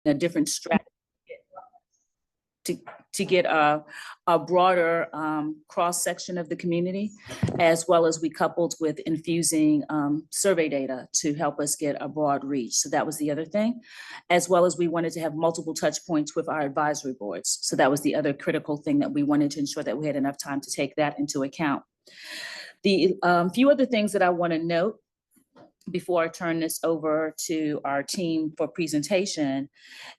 a different strategy to get a broader cross-section of the community, as well as we coupled with infusing survey data to help us get a broad reach. So that was the other thing, as well as we wanted to have multiple touch points with our advisory boards. So that was the other critical thing, that we wanted to ensure that we had enough time to take that into account. The few other things that I want to note before I turn this over to our team for presentation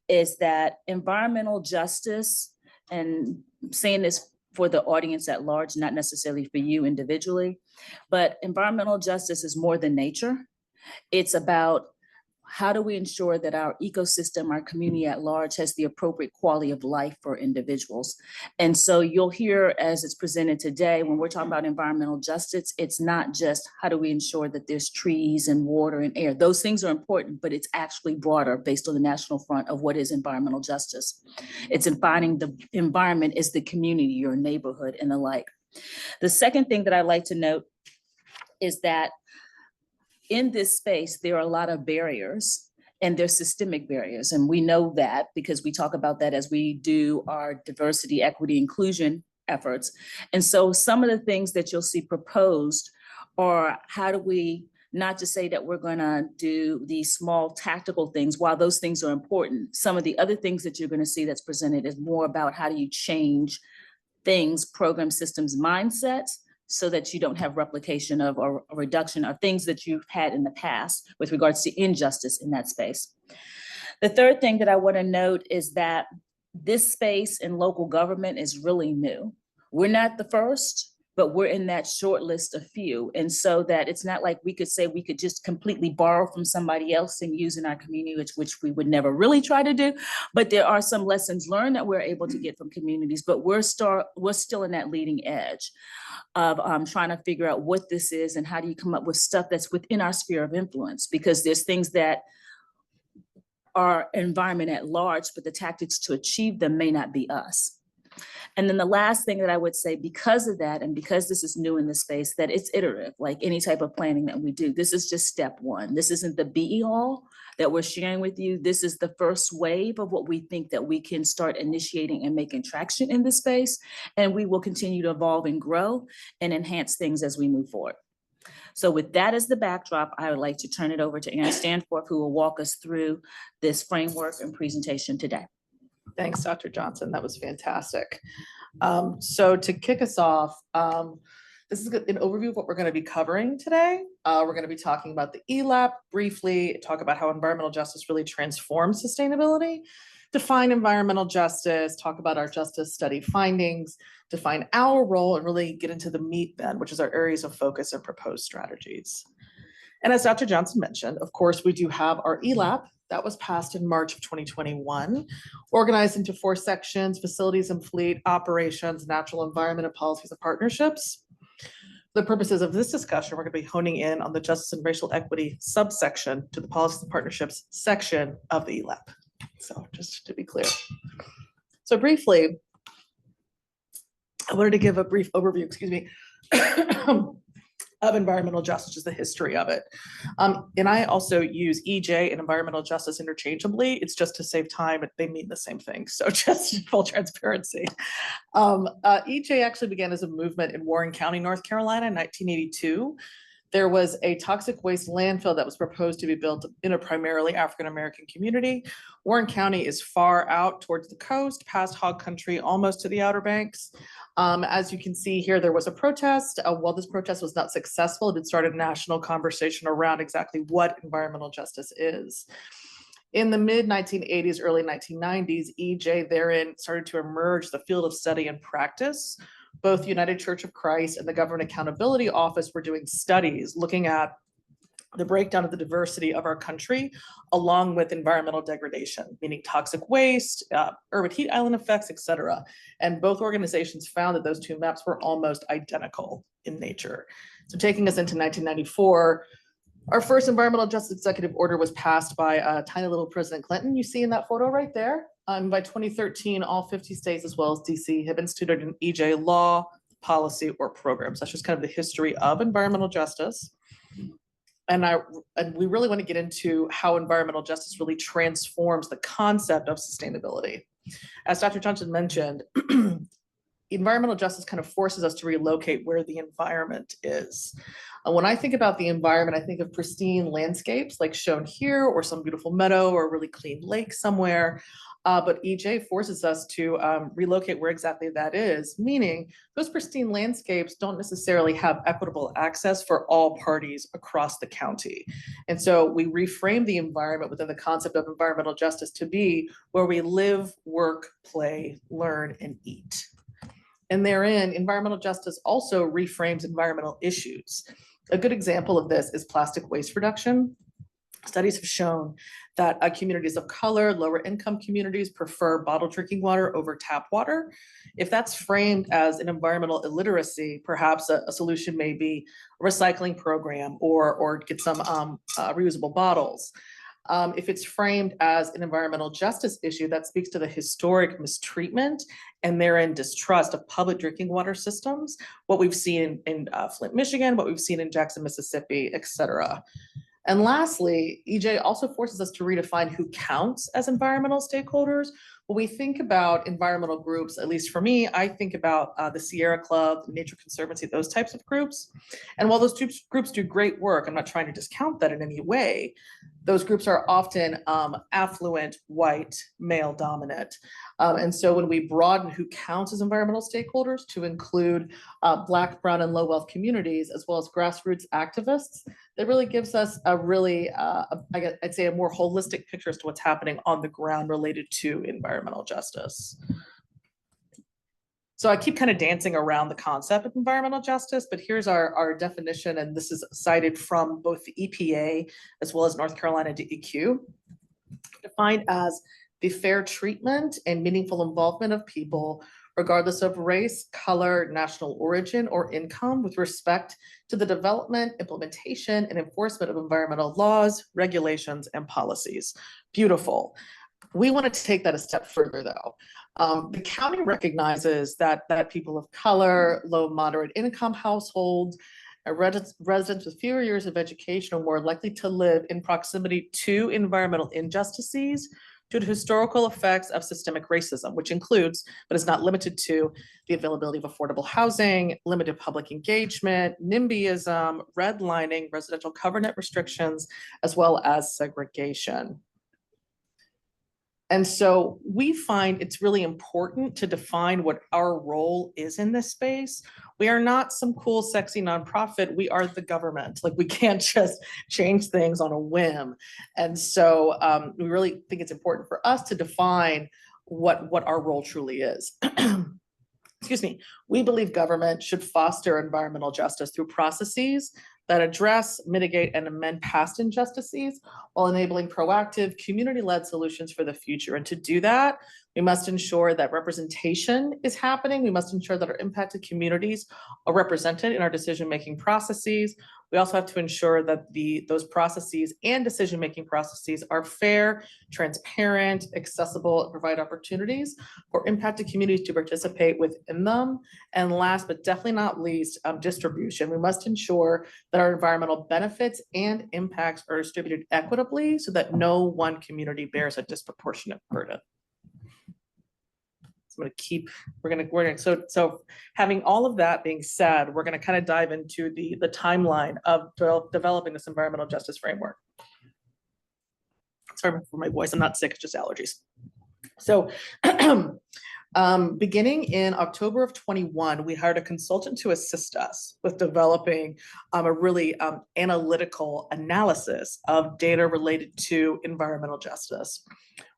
is that environmental justice, and saying this for the audience at large, not necessarily for you individually, but environmental justice is more than nature. It's about how do we ensure that our ecosystem, our community at large, has the appropriate quality of life for individuals. And so you'll hear, as it's presented today, when we're talking about environmental justice, it's not just how do we ensure that there's trees and water and air. Those things are important, but it's actually broader based on the national front of what is environmental justice. It's defining the environment as the community, your neighborhood, and the like. The second thing that I'd like to note is that in this space, there are a lot of barriers, and there's systemic barriers. And we know that because we talk about that as we do our diversity, equity, inclusion efforts. And so some of the things that you'll see proposed are, how do we not just say that we're gonna do these small tactical things, while those things are important. Some of the other things that you're gonna see that's presented is more about how do you change things, program systems, mindsets, so that you don't have replication of or a reduction of things that you've had in the past with regards to injustice in that space. The third thing that I want to note is that this space in local government is really new. We're not the first, but we're in that short list of few. And so that it's not like we could say we could just completely borrow from somebody else and use in our community, which we would never really try to do. But there are some lessons learned that we're able to get from communities, but we're still in that leading edge of trying to figure out what this is and how do you come up with stuff that's within our sphere of influence, because there's things that are environment at large, but the tactics to achieve them may not be us. And then the last thing that I would say, because of that, and because this is new in the space, that it's iterative, like any type of planning that we do. This is just step one. This isn't the be-all that we're sharing with you. This is the first wave of what we think that we can start initiating and making traction in this space. And we will continue to evolve and grow and enhance things as we move forward. So with that as the backdrop, I would like to turn it over to Erin Stanforth, who will walk us through this framework and presentation today. Thanks, Dr. Johnson. That was fantastic. So to kick us off, this is an overview of what we're going to be covering today. We're going to be talking about the ELAP briefly, talk about how environmental justice really transforms sustainability, define environmental justice, talk about our justice study findings, define our role, and really get into the meat then, which is our areas of focus and proposed strategies. And as Dr. Johnson mentioned, of course, we do have our ELAP that was passed in March of 2021, organized into 4 sections: facilities and fleet, operations, natural environment, and policies and partnerships. For the purposes of this discussion, we're going to be honing in on the justice and racial equity subsection to the policies and partnerships section of the ELAP. So just to be clear. So briefly, I wanted to give a brief overview, excuse me, of environmental justice, just the history of it. And I also use EJ and environmental justice interchangeably. It's just to save time, they mean the same thing. So just full transparency. EJ actually began as a movement in Warren County, North Carolina in 1982. There was a toxic waste landfill that was proposed to be built in a primarily African-American community. Warren County is far out towards the coast, past hog country, almost to the Outer Banks. As you can see here, there was a protest. While this protest was not successful, it started a national conversation around exactly what environmental justice is. In the mid-1980s, early 1990s, EJ therein started to emerge the field of study and practice. Both United Church of Christ and the Government Accountability Office were doing studies looking at the breakdown of the diversity of our country, along with environmental degradation, meaning toxic waste, urban heat island effects, et cetera. And both organizations found that those two maps were almost identical in nature. So taking us into 1994, our first environmental justice executive order was passed by tiny little President Clinton. You see in that photo right there. By 2013, all 50 states as well as DC have instituted an EJ law, policy, or program. So that's just kind of the history of environmental justice. and we really want to get into how environmental justice really transforms the concept of sustainability. As Dr. Johnson mentioned, environmental justice kind of forces us to relocate where the environment is. When I think about the environment, I think of pristine landscapes like shown here, or some beautiful meadow or a really clean lake somewhere. But EJ forces us to relocate where exactly that is, meaning those pristine landscapes don't necessarily have equitable access for all parties across the county. And so we reframe the environment within the concept of environmental justice to be where we live, work, play, learn, and eat. And therein, environmental justice also reframes environmental issues. A good example of this is plastic waste reduction. Studies have shown that communities of color, lower income communities prefer bottled drinking water over tap water. If that's framed as an environmental illiteracy, perhaps a solution may be a recycling program or get some reusable bottles. If it's framed as an environmental justice issue, that speaks to the historic mistreatment and therein distrust of public drinking water systems, what we've seen in Flint, Michigan, what we've seen in Jackson, Mississippi, et cetera. And lastly, EJ also forces us to redefine who counts as environmental stakeholders. When we think about environmental groups, at least for me, I think about the Sierra Club, Nature Conservancy, those types of groups. And while those two groups do great work, I'm not trying to discount that in any way. Those groups are often affluent, white, male dominant. And so when we broaden who counts as environmental stakeholders to include Black, brown, and low wealth communities, as well as grassroots activists, that really gives us a really, I'd say a more holistic picture as to what's happening on the ground related to environmental justice. So I keep kind of dancing around the concept of environmental justice, but here's our definition, and this is cited from both the EPA as well as North Carolina DEQ, defined as the fair treatment and meaningful involvement of people, regardless of race, color, national origin, or income, with respect to the development, implementation, and enforcement of environmental laws, regulations, and policies. Beautiful. We want to take that a step further, though. The county recognizes that people of color, low, moderate income households, residents with fewer years of education are more likely to live in proximity to environmental injustices due to historical effects of systemic racism, which includes, but is not limited to, the availability of affordable housing, limited public engagement, NIMBYism, redlining, residential covenant restrictions, as well as segregation. And so we find it's really important to define what our role is in this space. We are not some cool, sexy nonprofit. We are the government. Like, we can't just change things on a whim. And so we really think it's important for us to define what our role truly is. Excuse me. We believe government should foster environmental justice through processes that address, mitigate, and amend past injustices while enabling proactive, community-led solutions for the future. And to do that, we must ensure that representation is happening. We must ensure that our impacted communities are represented in our decision-making processes. We also have to ensure that those processes and decision-making processes are fair, transparent, accessible, and provide opportunities for impacted communities to participate within them. And last, but definitely not least, distribution. We must ensure that our environmental benefits and impacts are distributed equitably so that no one community bears a disproportionate burden. So having all of that being said, we're going to kind of dive into the timeline of developing this environmental justice framework. Sorry for my voice, I'm not sick, it's just allergies. So beginning in October of 21, we hired a consultant to assist us with developing a really analytical analysis of data related to environmental justice.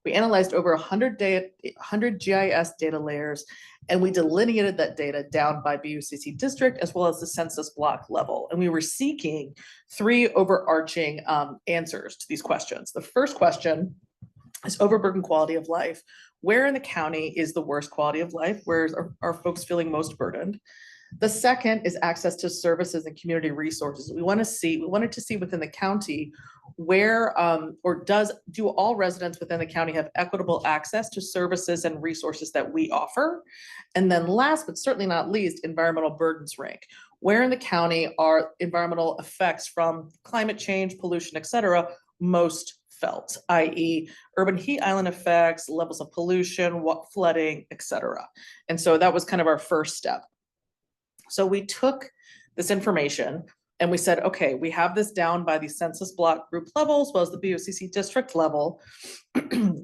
We analyzed over 100 GIS data layers, and we delineated that data down by BUCC district as well as the census block level. And we were seeking three overarching answers to these questions. The first question is overburdened quality of life. Where in the county is the worst quality of life? Where are folks feeling most burdened? The second is access to services and community resources. We wanted to see within the county where do all residents within the county have equitable access to services and resources that we offer? And then last, but certainly not least, environmental burdens rank. where in the county are environmental effects from climate change, pollution, et cetera, most felt, i.e. urban heat island effects, levels of pollution, flooding, et cetera. And so that was kind of our first step. So we took this information and we said, okay, we have this down by the census block group level as well as the BOCC district level.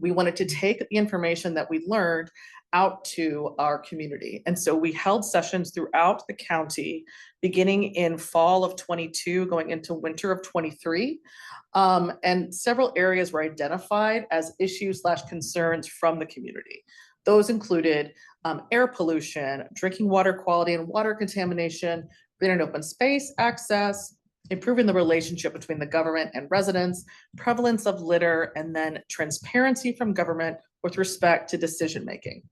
We wanted to take the information that we learned out to our community. And so we held sessions throughout the county, beginning in fall of 22, going into winter of 23. And several areas were identified as issues/concerns from the community. Those included air pollution, drinking water quality and water contamination, green and open space access, improving the relationship between the government and residents, prevalence of litter, and then transparency from government with respect to decision-making.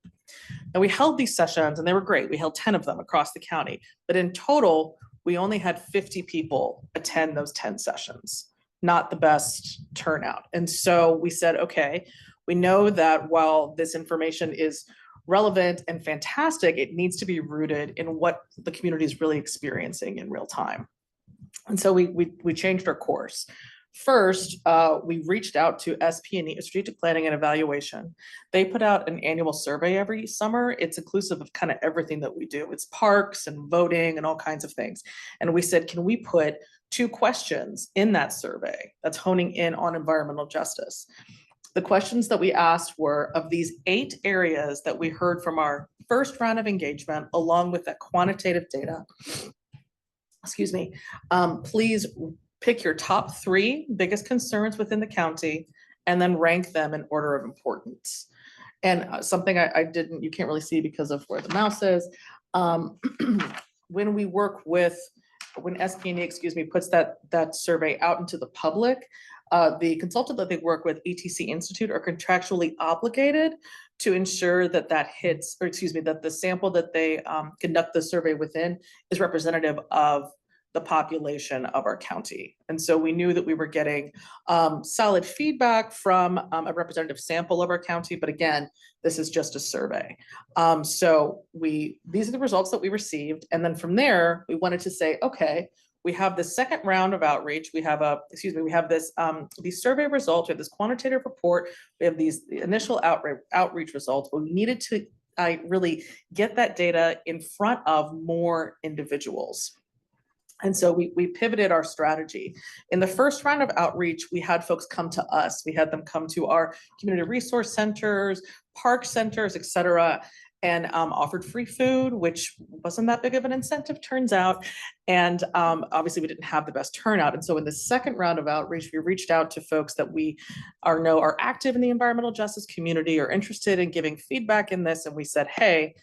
And we held these sessions and they were great. We held 10 of them across the county, but in total, we only had 50 people attend those 10 sessions, not the best turnout. And so we said, okay, we know that while this information is relevant and fantastic, it needs to be rooted in what the community is really experiencing in real time. And so we changed our course. First, we reached out to SP&E, Strategic Planning and Evaluation. They put out an annual survey every summer. It's inclusive of kind of everything that we do. It's parks and voting and all kinds of things. And we said, can we put 2 questions in that survey that's honing in on environmental justice? The questions that we asked were, of these 8 areas that we heard from our first round of engagement, along with that quantitative data, excuse me, please pick your top 3 biggest concerns within the county and then rank them in order of importance. And something I didn't, you can't really see because of where the mouse is. When we work with, when SP&E, excuse me, puts that survey out into the public, the consultant that they work with, ETC Institute, are contractually obligated to ensure that that hits, or excuse me, that the sample that they conduct the survey within is representative of the population of our county. And so we knew that we were getting solid feedback from a representative sample of our county, but again, this is just a survey. So these are the results that we received. And then from there, we wanted to say, okay, we have the second round of outreach. We have this, these survey results, we have this quantitative report, we have these initial outreach results, but we needed to really get that data in front of more individuals. And so we pivoted our strategy. In the first round of outreach, we had folks come to us. We had them come to our community resource centers, park centers, et cetera, and offered free food, which wasn't that big of an incentive, turns out. And obviously we didn't have the best turnout. And so in the second round of outreach, we reached out to folks that we know are active in the environmental justice community, or interested in giving feedback in this. And we said, hey,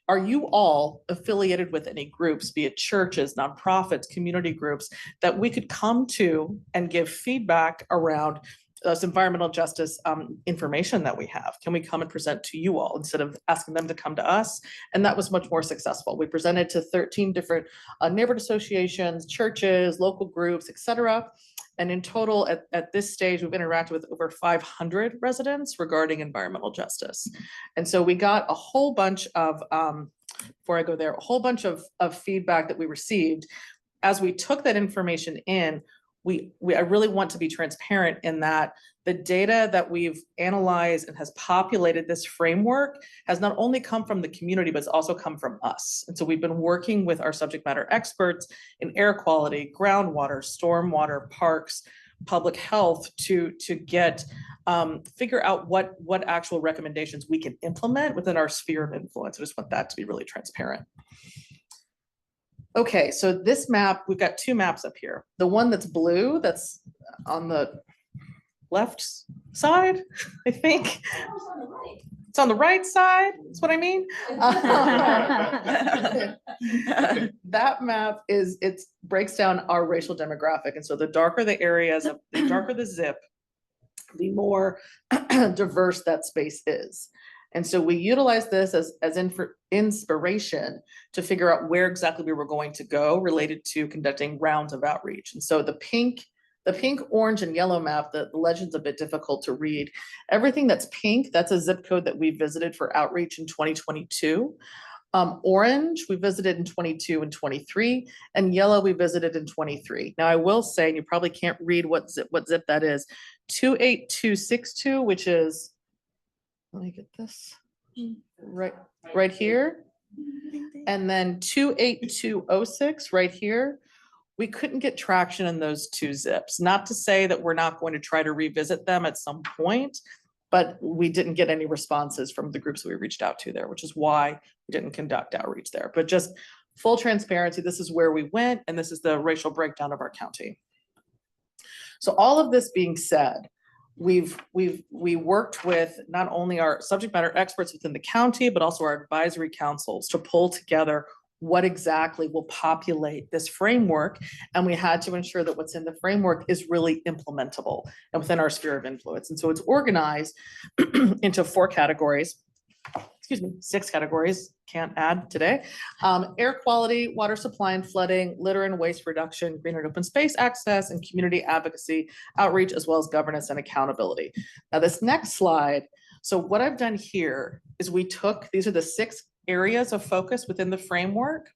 are you all affiliated with any groups, be it churches, nonprofits, community groups, that we could come to and give feedback around this environmental justice information that we have? Can we come and present to you all instead of asking them to come to us? And that was much more successful. We presented to 13 different neighborhood associations, churches, local groups, et cetera. And in total, at this stage, we've interacted with over 500 residents regarding environmental justice. And so we got a whole bunch of, before I go there, a whole bunch of feedback that we received. As we took that information in, I really want to be transparent in that the data that we've analyzed and has populated this framework has not only come from the community, but it's also come from us. And so we've been working with our subject matter experts in air quality, groundwater, stormwater, parks, public health to get, figure out what actual recommendations we can implement within our sphere of influence. I just want that to be really transparent. Okay, so this map, we've got 2 maps up here. The one that's blue, that's on the left side, I think. It's on the right side, that's what I mean. That map it breaks down our racial demographic. And so the darker the areas, the darker the zip, the more diverse that space is. And so we utilize this as inspiration to figure out where exactly we were going to go related to conducting rounds of outreach. And so the pink, orange, and yellow map, the legend's a bit difficult to read. Everything that's pink, that's a zip code that we visited for outreach in 2022. Orange, we visited in 22 and 23, and yellow, we visited in 23. Now, I will say, and you probably can't read what zip that is, 28262, which is, let me get this, right here. And then 28206 right here. We couldn't get traction in those two zips. Not to say that we're not going to try to revisit them at some point, but we didn't get any responses from the groups that we reached out to there, which is why we didn't conduct outreach there. But just full transparency, this is where we went, and this is the racial breakdown of our county. So all of this being said, we worked with not only our subject matter experts within the county, but also our advisory councils to pull together what exactly will populate this framework. And we had to ensure that what's in the framework is really implementable and within our sphere of influence. And so it's organized into 4 categories, excuse me, 6 categories, can't add today. Air quality, water supply and flooding, litter and waste reduction, green and open space access, and community advocacy, outreach, as well as governance and accountability. Now this next slide, so what I've done here is these are the 6 areas of focus within the framework.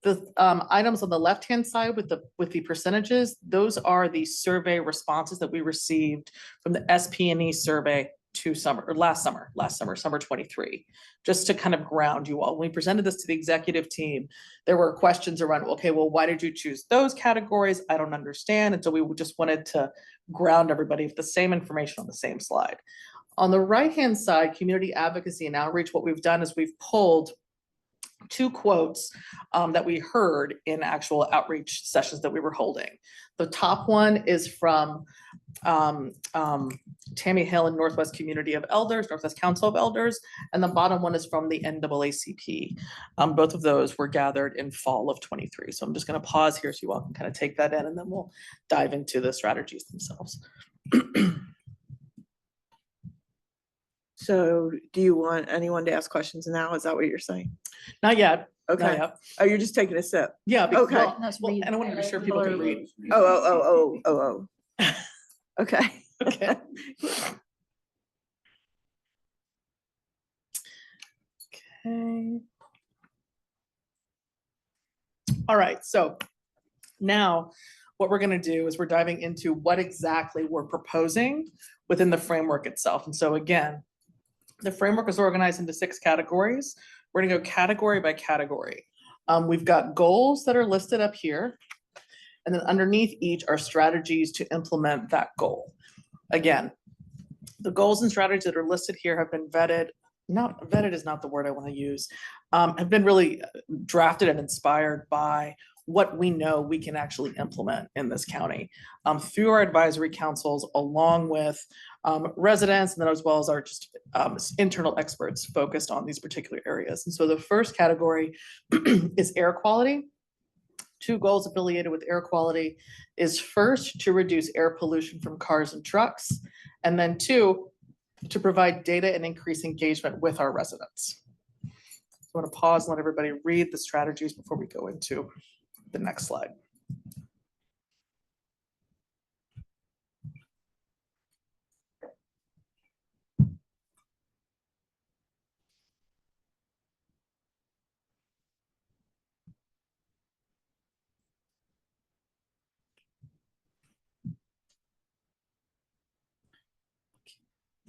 The items on the left-hand side with the percentages, those are the survey responses that we received from the SP&E survey last summer 23, just to kind of ground you all. When we presented this to the executive team, there were questions around, okay, well, why did you choose those categories? I don't understand. And so we just wanted to ground everybody with the same information on the same slide. On the right-hand side, community advocacy and outreach, what we've done is we've pulled 2 quotes that we heard in actual outreach sessions that we were holding. The top one is from Tammy Hill and Northwest Community of Elders, Northwest Council of Elders, and the bottom one is from the NAACP. Both of those were gathered in fall of 23. So I'm just going to pause here so you all can kind of take that in, and then we'll dive into the strategies themselves. So do you want anyone to ask questions now? Is that what you're saying? Not yet. Okay. Not yet. Oh, you're just taking a sip. Yeah. Because, Okay. well, and I want to be sure people can read. Oh. Okay. Okay. Okay. All right. So now what we're going to do is we're diving into what exactly we're proposing within the framework itself. And so again, the framework is organized into 6 categories. We're going to go category by category. We've got goals that are listed up here. And then underneath each are strategies to implement that goal. Again, the goals and strategies that are listed here have been vetted. Not vetted is not the word I want to use. Have been really drafted and inspired by what we know we can actually implement in this county through our advisory councils, along with residents, and then as well as our just internal experts focused on these particular areas. And so the first category is air quality. 2 goals affiliated with air quality is first, to reduce air pollution from cars and trucks, and then 2, to provide data and increase engagement with our residents. So I want to pause and let everybody read the strategies before we go into the next slide.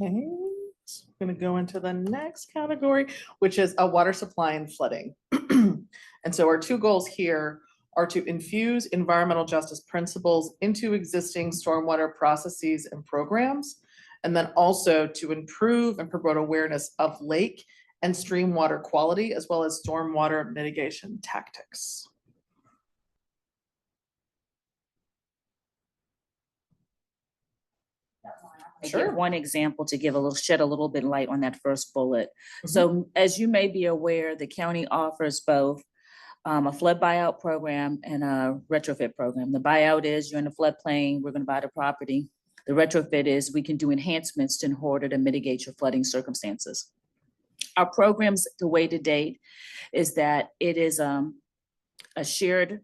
Okay, so I'm going to go into the next category, which is a water supply and flooding. And so our 2 goals here are to infuse environmental justice principles into existing stormwater processes and programs, and then also to improve and promote awareness of lake and stream water quality, as well as stormwater mitigation tactics. Sure. One example to shed a little bit of light on that first bullet. So as you may be aware, the county offers both a flood buyout program and a retrofit program. The buyout is you're in a floodplain, we're going to buy the property. The retrofit is we can do enhancements in order to mitigate your flooding circumstances. Our programs, the way to date, is that it is a shared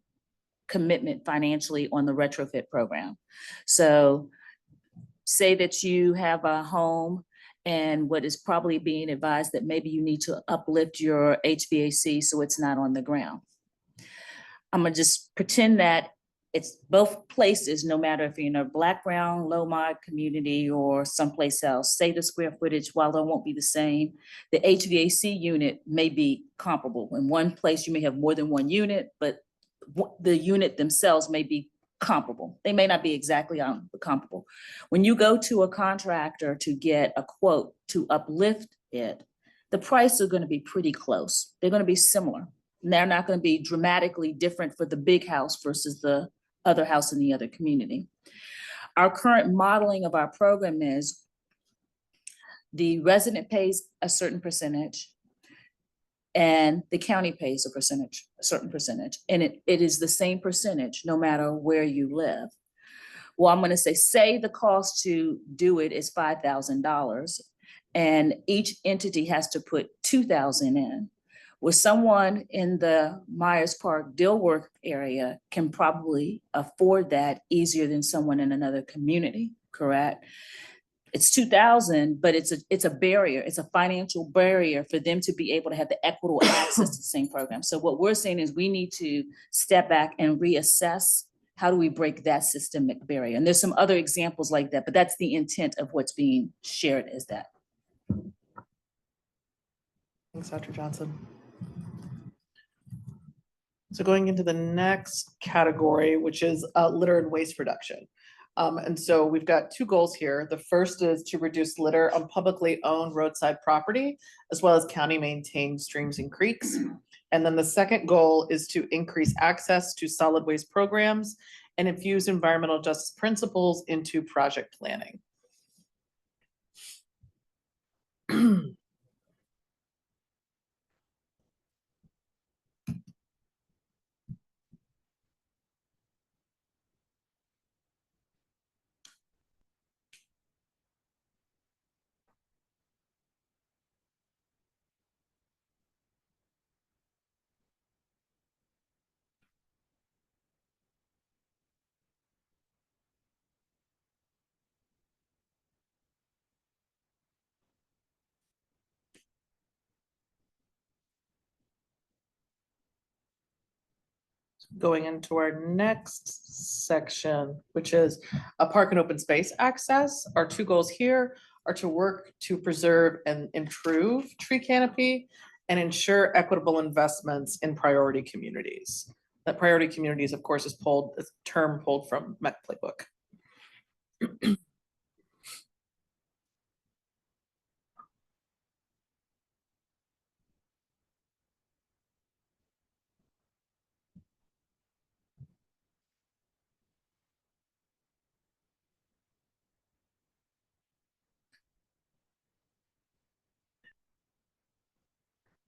commitment financially on the retrofit program. So say that you have a home And what is probably being advised that maybe you need to uplift your HVAC so it's not on the ground. I'm gonna just pretend that it's both places, no matter if you're in a Black, brown, low mod community or someplace else. Say the square footage, while it won't be the same, the HVAC unit may be comparable. In one place, you may have more than one unit, but the unit themselves may be comparable. They may not be exactly comparable. When you go to a contractor to get a quote to uplift it, the price are gonna be pretty close. They're gonna be similar. And they're not gonna be dramatically different for the big house versus the other house in the other community. Our current modeling of our program is the resident pays a certain percentage and the county pays a certain percentage. And it is the same percentage no matter where you live. Well, I'm gonna say the cost to do it is $5,000 and each entity has to put $2,000 in. Well, someone in the Myers Park Dilworth area can probably afford that easier than someone in another community, correct? It's $2,000, but it's a barrier. It's a financial barrier for them to be able to have the equitable access to the same program. So what we're saying is we need to step back and reassess how do we break that systemic barrier? And there's some other examples like that, but that's the intent of what's being shared is that. Thanks, Dr. Johnson. So going into the next category, which is litter and waste reduction. And so we've got two goals here. The first is to reduce litter on publicly owned roadside property, as well as county maintained streams and creeks. And then the second goal is to increase access to solid waste programs and infuse environmental justice principles into project planning. Going into our next section, which is a park and open space access. Our two goals here are to work to preserve and improve tree canopy and ensure equitable investments in priority communities. That priority communities, of course, is a term pulled from MEC Playbook.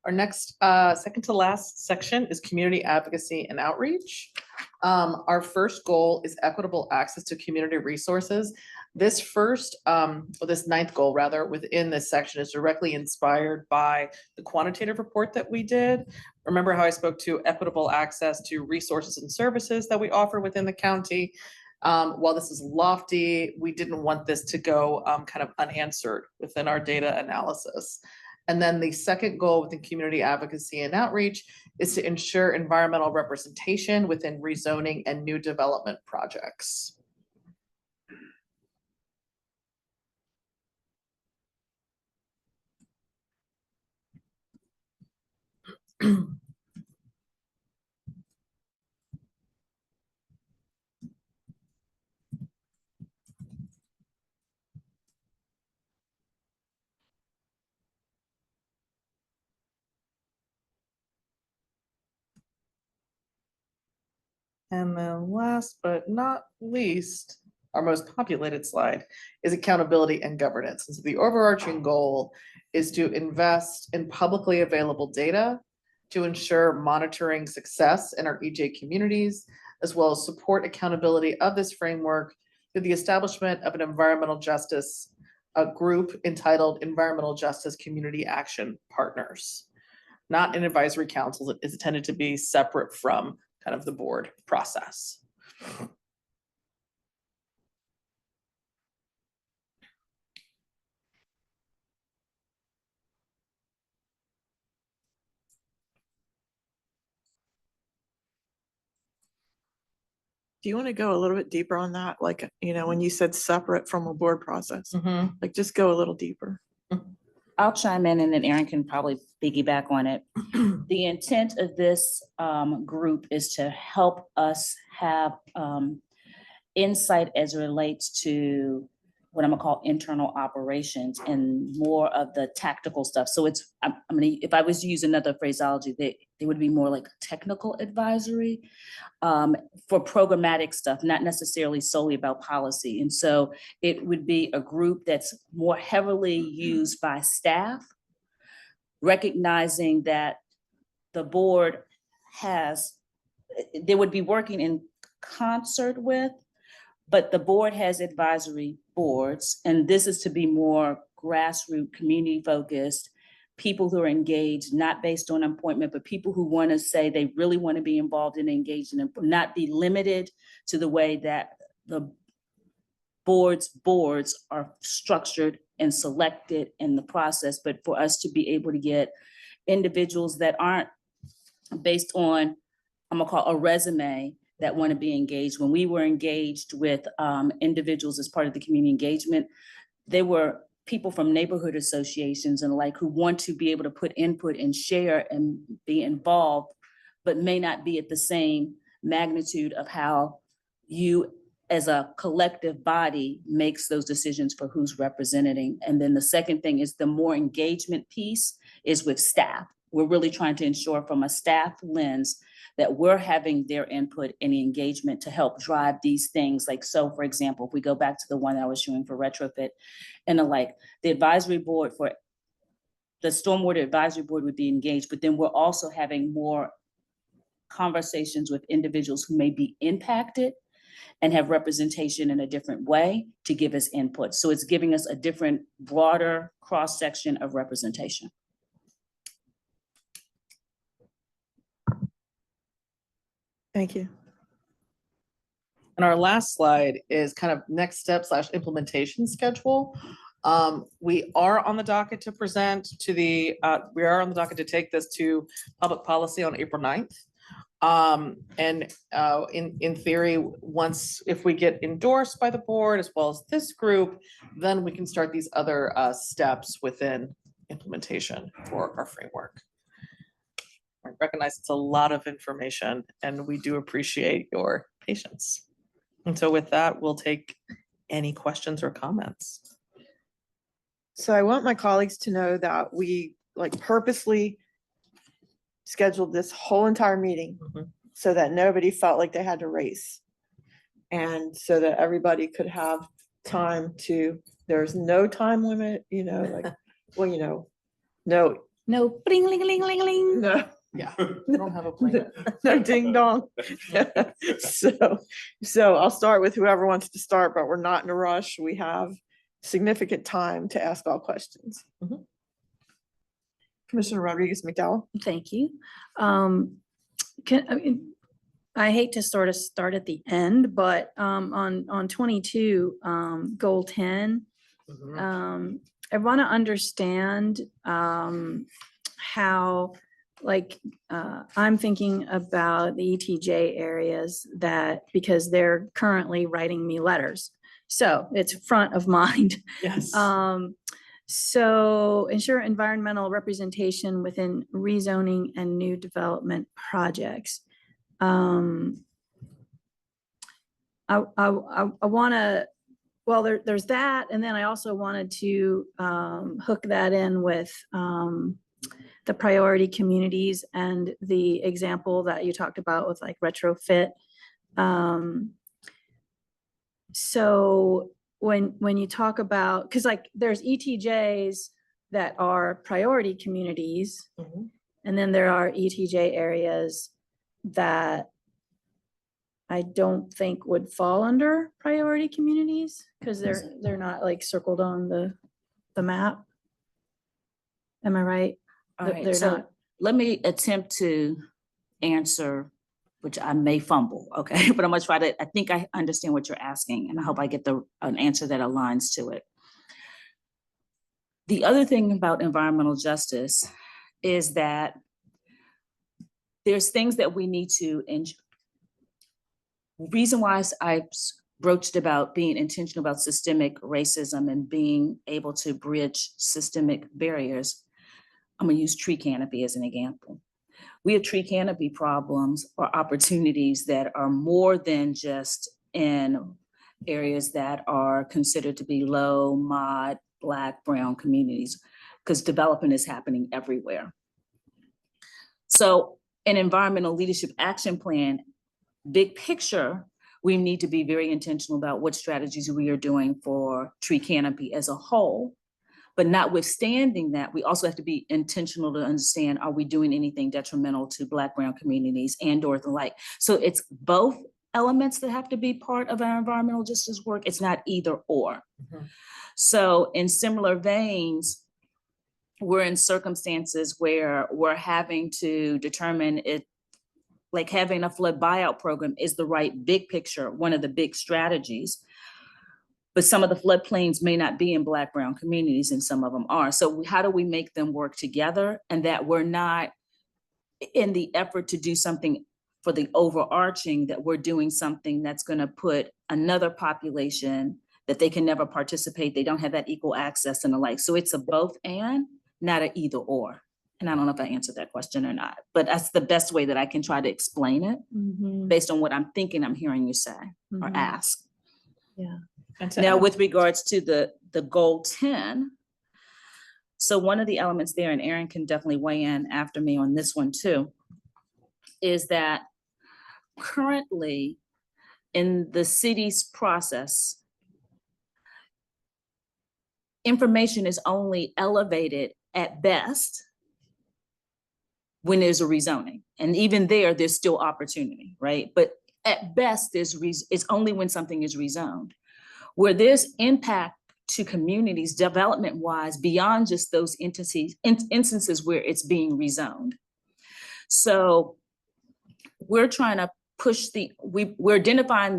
Our next, second to last section is community advocacy and outreach. Our first goal is equitable access to community resources. This ninth goal rather, within this section is directly inspired by the quantitative report that we did. Remember how I spoke to equitable access to resources and services that we offer within the county? While this is lofty, we didn't want this to go kind of unanswered within our data analysis. And then the second goal within community advocacy and outreach is to ensure environmental representation within rezoning and new development projects. And then last but not least, our most populated slide is accountability and governance. And so the overarching goal is to invest in publicly available data to ensure monitoring success in our EJ communities, as well as support accountability of this framework through the establishment of an environmental justice group entitled Environmental Justice Community Action Partners. Not an advisory council, it is intended to be separate from kind of the board process. Do you want to go a little bit deeper on that? Like, when you said separate from a board process, like just go a little deeper. I'll chime in and then Aaron can probably piggyback on it. The intent of this group is to help us have insight as it relates to what I'm gonna call internal operations and more of the tactical stuff. So it's, if I was to use another phraseology, they would be more like technical advisory for programmatic stuff, not necessarily solely about policy. And so it would be a group that's more heavily used by staff, recognizing that the board they would be working in concert with, but the board has advisory boards, and this is to be more grassroots, community focused, people who are engaged, not based on appointment, but people who want to say they really want to be involved and engaged and not be limited to the way that the boards are structured and selected in the process, but for us to be able to get individuals that aren't based on, I'm gonna call a resume, that want to be engaged. When we were engaged with individuals as part of the community engagement, they were people from neighborhood associations and like who want to be able to put input and share and be involved, but may not be at the same magnitude of how you as a collective body makes those decisions for who's representing. And then the second thing is the more engagement piece is with staff. We're really trying to ensure from a staff lens that we're having their input and engagement to help drive these things. Like, so for example, if we go back to the one I was showing for retrofit, and the advisory board for the stormwater advisory board would be engaged, but then we're also having more conversations with individuals who may be impacted and have representation in a different way to give us input. So it's giving us a different, broader cross-section of representation. Thank you. And our last slide is kind of next step / implementation schedule. We are on the docket to present to we are on the docket to take this to public policy on April 9th. In theory, if we get endorsed by the board as well as this group, then we can start these other steps within implementation for our framework. I recognize it's a lot of information and we do appreciate your patience. And so with that, we'll take any questions or comments. So I want my colleagues to know that we purposely scheduled this whole entire meeting so that nobody felt like they had to race. And so that everybody could have time there's no time limit, no. No, bling, ling, ling, ling, ling. No. Yeah, we don't have a plan. No ding dong. So I'll start with whoever wants to start, but we're not in a rush. We have significant time to ask all questions. Commissioner Rodriguez McDowell. Thank you. I hate to sort of start at the end, but on 22, goal 10, I want to understand how, I'm thinking about the ETJ areas because they're currently writing me letters. So it's front of mind. Yes. So ensure environmental representation within rezoning and new development projects. I want to, well, there's that. And then I also wanted to hook that in with the priority communities and the example that you talked about with retrofit. So when you talk about, because there's ETJs that are priority communities, and then there are ETJ areas that I don't think would fall under priority communities because they're not circled on the map. Am I right? All right, They're so not. let me attempt to answer, which I may fumble, okay? But I'm gonna try to, I think I understand what you're asking and I hope I get an answer that aligns to it. The other thing about environmental justice is that there's things that we need to reason why I broached about being intentional about systemic racism and being able to bridge systemic barriers, I'm gonna use tree canopy as an example. We have tree canopy problems or opportunities that are more than just in areas that are considered to be low, mod, Black, brown communities, because development is happening everywhere. So an environmental leadership action plan, big picture, we need to be very intentional about what strategies we are doing for tree canopy as a whole. But notwithstanding that, we also have to be intentional to understand, are we doing anything detrimental to Black, brown communities and or the like? So it's both elements that have to be part of our environmental justice work. It's not either or. So in similar veins, we're in circumstances where we're having to determine it, like having a flood buyout program is the right big picture, one of the big strategies. But some of the floodplains may not be in Black, brown communities, and some of them are. So how do we make them work together, and that we're not in the effort to do something for the overarching, that we're doing something that's going to put another population that they can never participate, they don't have that equal access and the like. So it's a both and, not an either or. And I don't know if I answered that question or not, but that's the best way that I can try to explain it based on what I'm thinking I'm hearing you say or ask. Yeah. Now, with regards to the goal 10, so one of the elements there, and Aaron can definitely weigh in after me on this one too, is that currently in the city's process, information is only elevated at best when there's a rezoning. And even there's still opportunity, right? But at best, it's only when something is rezoned. Where there's impact to communities development-wise beyond just those instances where it's being rezoned. So we're trying to push we're identifying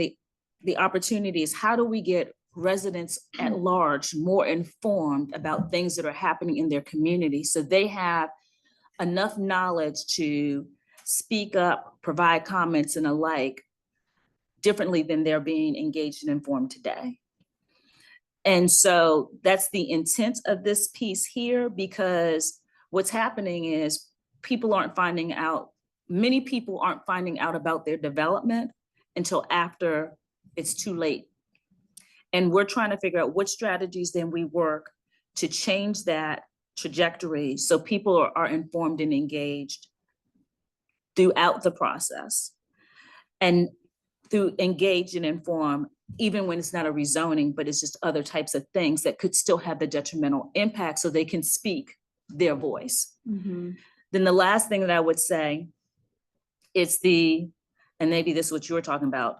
the opportunities. How do we get residents at large more informed about things that are happening in their community so they have enough knowledge to speak up, provide comments and the like differently than they're being engaged and informed today? And so that's the intent of this piece here, because what's happening is many people aren't finding out about their development until after it's too late. And we're trying to figure out what strategies then we work to change that trajectory so people are informed and engaged throughout the process, and through engage and inform, even when it's not a rezoning, but it's just other types of things that could still have the detrimental impact so they can speak their voice. Then the last thing that I would say is and maybe this is what you were talking about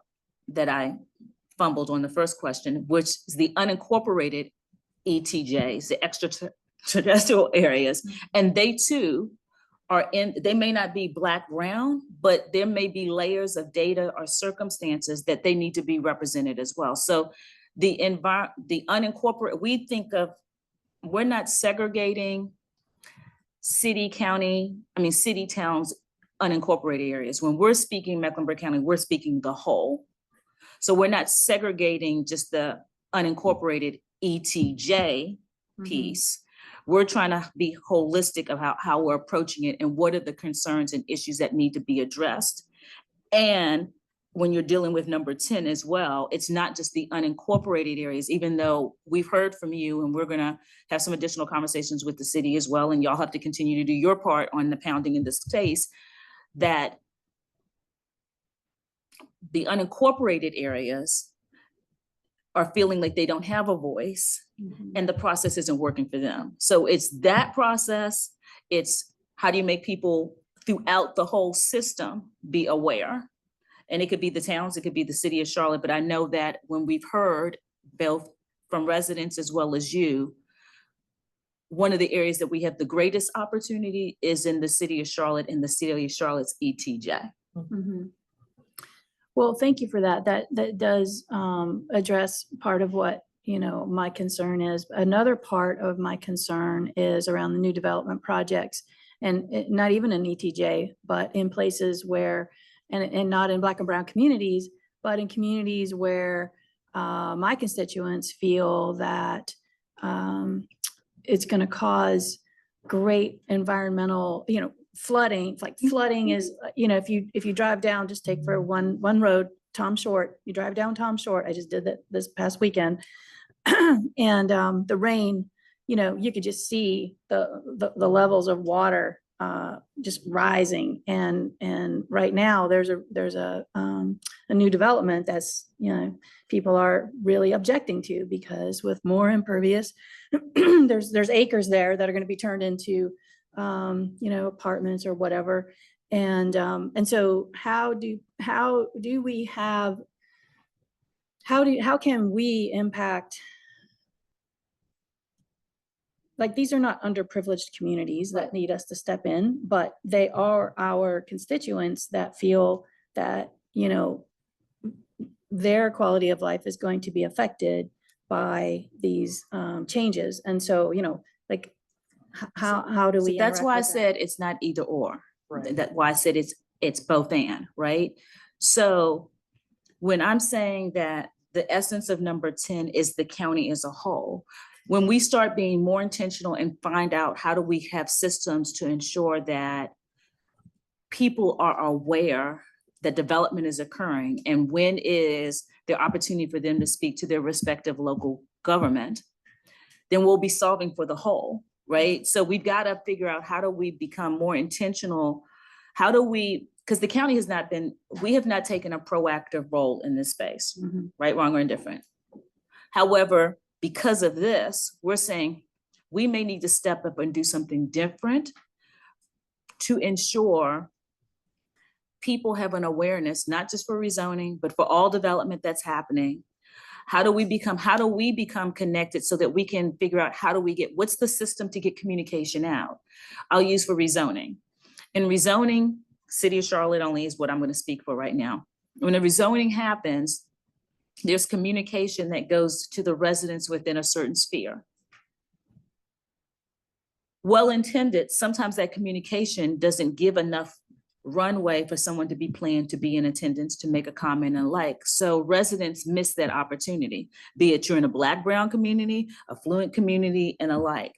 that I fumbled on the first question, which is the unincorporated ETJs, the extraterrestrial areas. And they too they may not be Black, brown, but there may be layers of data or circumstances that they need to be represented as well. So the unincorporated, we're not segregating city, towns, unincorporated areas. When we're speaking Mecklenburg County, we're speaking the whole. So we're not segregating just the unincorporated ETJ piece. We're trying to be holistic of how we're approaching it and what are the concerns and issues that need to be addressed. And when you're dealing with number 10 as well, it's not just the unincorporated areas, even though we've heard from you and we're gonna have some additional conversations with the city as well. And y'all have to continue to do your part on the pounding in this space, that the unincorporated areas are feeling like they don't have a voice and the process isn't working for them. So it's that process. It's how do you make people throughout the whole system be aware? And it could be the towns, it could be the city of Charlotte, but I know that when we've heard both from residents as well as you, one of the areas that we have the greatest opportunity is in the city of Charlotte and the city of Charlotte's ETJ. Well, thank you for that. That does address part of what, my concern is. Another part of my concern is around the new development projects, and not even in ETJ, but in places where, and not in Black and brown communities, but in communities where my constituents feel that it's going to cause great environmental, flooding. It's like flooding is, if you drive down, just take for one road, Tom Short, you drive down Tom Short. I just did that this past weekend. And the rain, you could just see the levels of water just rising. And right now there's a new development that's, people are really objecting to, because with more impervious, there's acres there that are going to be turned into, apartments or whatever. And so how can we impact? Like, these are not underprivileged communities that need us to step in, but they are our constituents that feel that, their quality of life is going to be affected by these changes. And so, like, how do So we? that's interact why I with that? said it's not either or. Right. That's why I said it's both and, right? So when I'm saying that the essence of number 10 is the county as a whole, when we start being more intentional and find out how do we have systems to ensure that people are aware that development is occurring and when is the opportunity for them to speak to their respective local government, then we'll be solving for the whole, right? So we've got to figure out, how do we become more intentional? How do we, because the county we have not taken a proactive role in this space, right, wrong, or indifferent. However, because of this, we're saying we may need to step up and do something different to ensure people have an awareness, not just for rezoning, but for all development that's happening. How do we become connected so that we can figure out what's the system to get communication out? I'll use for rezoning. In rezoning, City of Charlotte only is what I'm going to speak for right now. When a rezoning happens, there's communication that goes to the residents within a certain sphere. Well-intended, sometimes that communication doesn't give enough runway for someone to be planned to be in attendance, to make a comment and like. So residents miss that opportunity, be it you're in a Black, brown community, affluent community, and alike.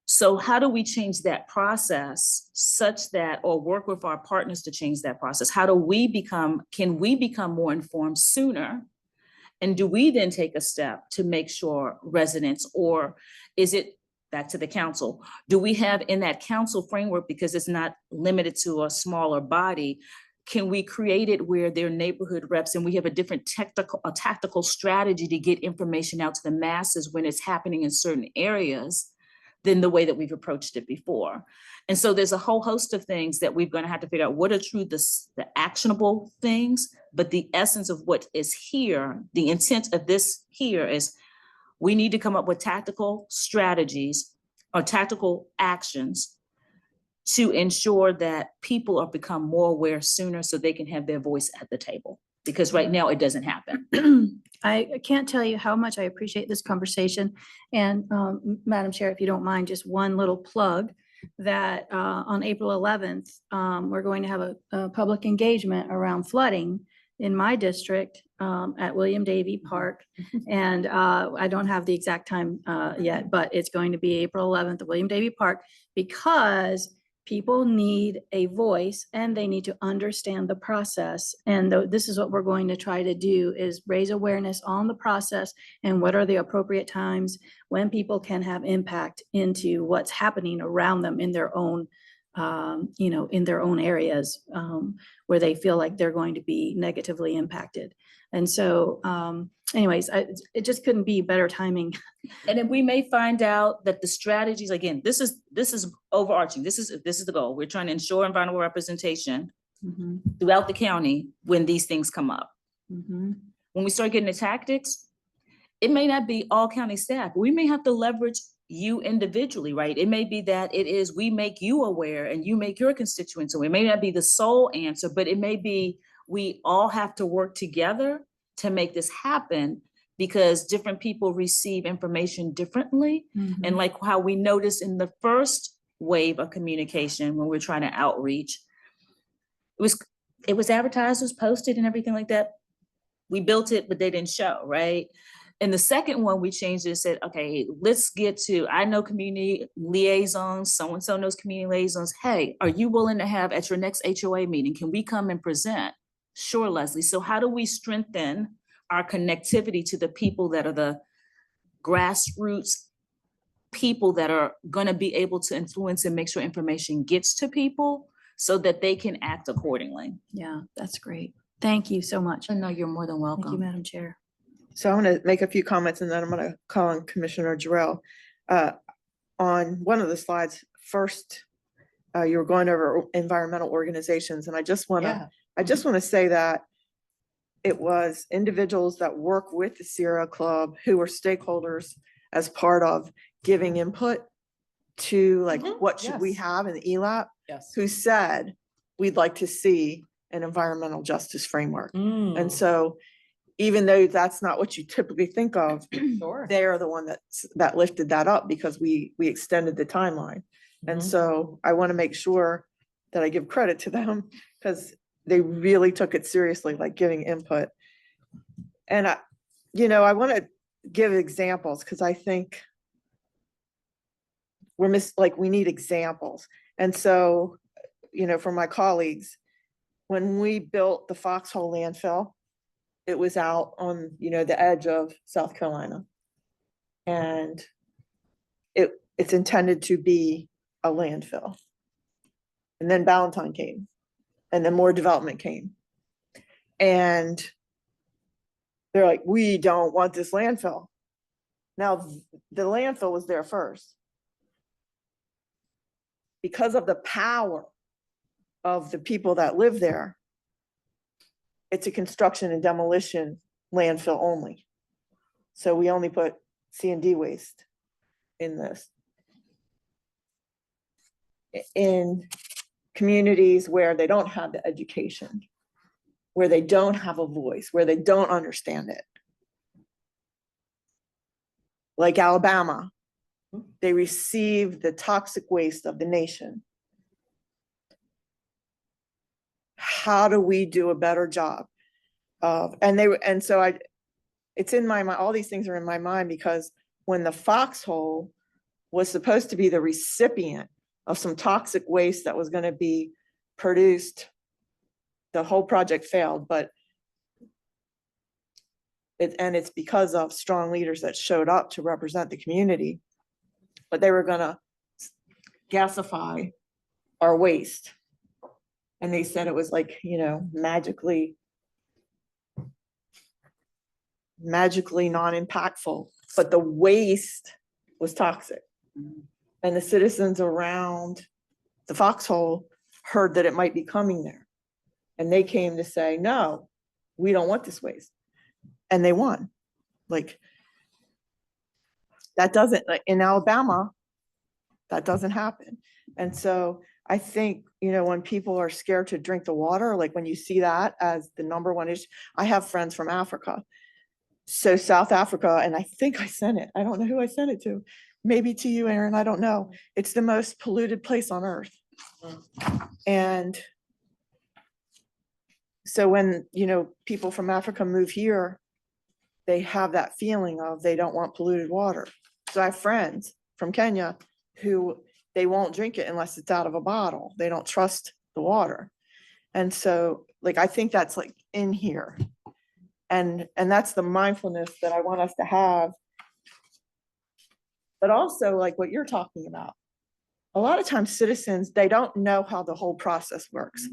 So how do we change that process such that, or work with our partners to change that process? Can we become more informed sooner? And do we then take a step to make sure residents, or is it back to the council? Do we have in that council framework, because it's not limited to a smaller body, can we create it where they're neighborhood reps and we have a different tactical strategy to get information out to the masses when it's happening in certain areas than the way that we've approached it before? And so there's a whole host of things that we're going to have to figure out what are the actionable things, but the essence of what is here, the intent of this here is we need to come up with tactical strategies or tactical actions to ensure that people are become more aware sooner so they can have their voice at the table. Because right now it doesn't happen. I can't tell you how much I appreciate this conversation. And Madam Chair, if you don't mind, just one little plug that on April 11th, we're going to have a public engagement around flooding in my district at William Davey Park. And I don't have the exact time yet, but it's going to be April 11th at William Davey Park, because people need a voice and they need to understand the process. And this is what we're going to try to do, is raise awareness on the process and what are the appropriate times when people can have impact into what's happening around them in their own in their own areas where they feel like they're going to be negatively impacted. And so anyways, it just couldn't be better timing. And then we may find out that the strategies, again, this is overarching. This is the goal. We're trying to ensure environmental representation throughout the county when these things come up. When we start getting the tactics, it may not be all county staff. We may have to leverage you individually, right? It may be that we make you aware and you make your constituents aware. It may not be the sole answer, but it may be we all have to work together to make this happen, because different people receive information differently. And like how we noticed in the first wave of communication when we're trying to outreach, it was it was advertised, was posted and everything like that. We built it, but they didn't show, right? And the second one, we changed it and said, okay, let's get to, I know community liaisons, so-and-so knows community liaisons. Hey, are you willing to have at your next HOA meeting, can we come and present? Sure, Leslie. So how do we strengthen our connectivity to the people that are the grassroots people that are gonna be able to influence and make sure information gets to people so that they can act accordingly? Yeah, that's great. Thank you so much. No, you're more than Thank you, welcome. Madam Chair. So I'm going to make a few comments and then I'm going to call on Commissioner Jarrell. On one of the slides, first, you were going over environmental organizations, and I just want to say that it was individuals that work with the Sierra Club who were stakeholders as part of giving input to like, what should we yes. have in the ELAP, Yes. who said, we'd like to see an environmental justice framework. And so even though that's not what you typically think of, Sure. they are the one that lifted that up because we extended the timeline. And so I want to make sure that I give credit to them because they really took it seriously, like giving input. And I want to give examples because I think we need examples. And so, for my colleagues, when we built the Foxhole landfill, it was out on, the edge of South Carolina. And it's intended to be a landfill. And then Valentine came, and then more development came. And they're like, we don't want this landfill. Now, the landfill was there first. Because of the power of the people that live there, it's a construction and demolition landfill only. So we only put C&D waste in this. In communities where they don't have the education, where they don't have a voice, where they don't understand it. Like Alabama, they receive the toxic waste of the nation. How do we do a better job of, it's in my mind, all these things are in my mind because when the Foxhole was supposed to be the recipient of some toxic waste that was going to be produced, the whole project failed, but it's because of strong leaders that showed up to represent the community, but they were going to gasify our waste. And they said it was like, magically non-impactful, but the waste was toxic. And the citizens around the Foxhole heard that it might be coming there. And they came to say, no, we don't want this waste. And they won. Like, that doesn't, like in Alabama, that doesn't happen. And so I think, when people are scared to drink the water, like when you see that as the number one issue, I have friends from Africa. So South Africa, and I think I sent it. I don't know who I sent it to. Maybe to you, Aaron, I don't know. It's the most polluted place on earth. And so when, people from Africa move here, they have that feeling of they don't want polluted water. So I have friends from Kenya who they won't drink it unless it's out of a bottle. They don't trust the water. And so like, I think that's like in here. And that's the mindfulness that I want us to have. But also like what you're talking about. A lot of times citizens, they don't know how the whole process works.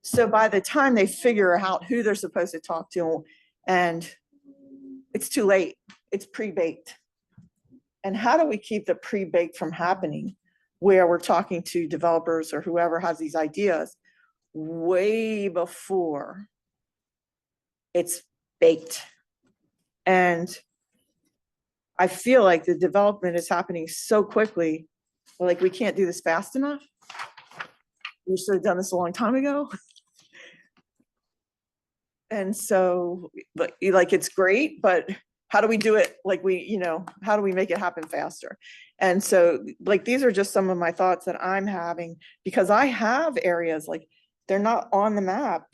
So by the time they figure out who they're supposed to talk to, and it's too late, it's pre-baked. And how do we keep the pre-baked from happening where we're talking to developers or whoever has these ideas way before it's baked? And I feel like the development is happening so quickly, like we can't do this fast enough. We should have done this a long time ago. And so like it's great, but how do we do it? Like how do we make it happen faster? And so like, these are just some of my thoughts that I'm having because I have areas like they're not on the map,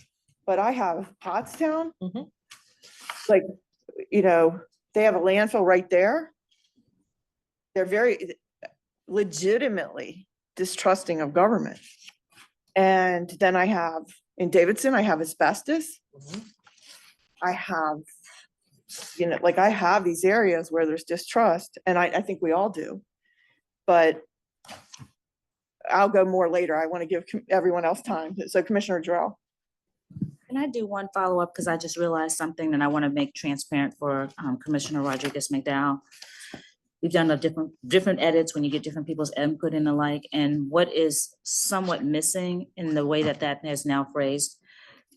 but I have Pottstown. Mhm. Like, you know, they have a landfill right there. They're very legitimately distrusting of government. And then I have, in Davidson, I have asbestos. Mhm. I have, you know, like I have these areas where there's distrust, and I think we all do. But I'll go more later. I want to give everyone else time. So Commissioner Drell. Can I do one follow-up? Because I just realized something that I want to make transparent for Commissioner Rodriguez McDowell. We've done a different edits when you get different people's input and the like, and what is somewhat missing in the way that that is now phrased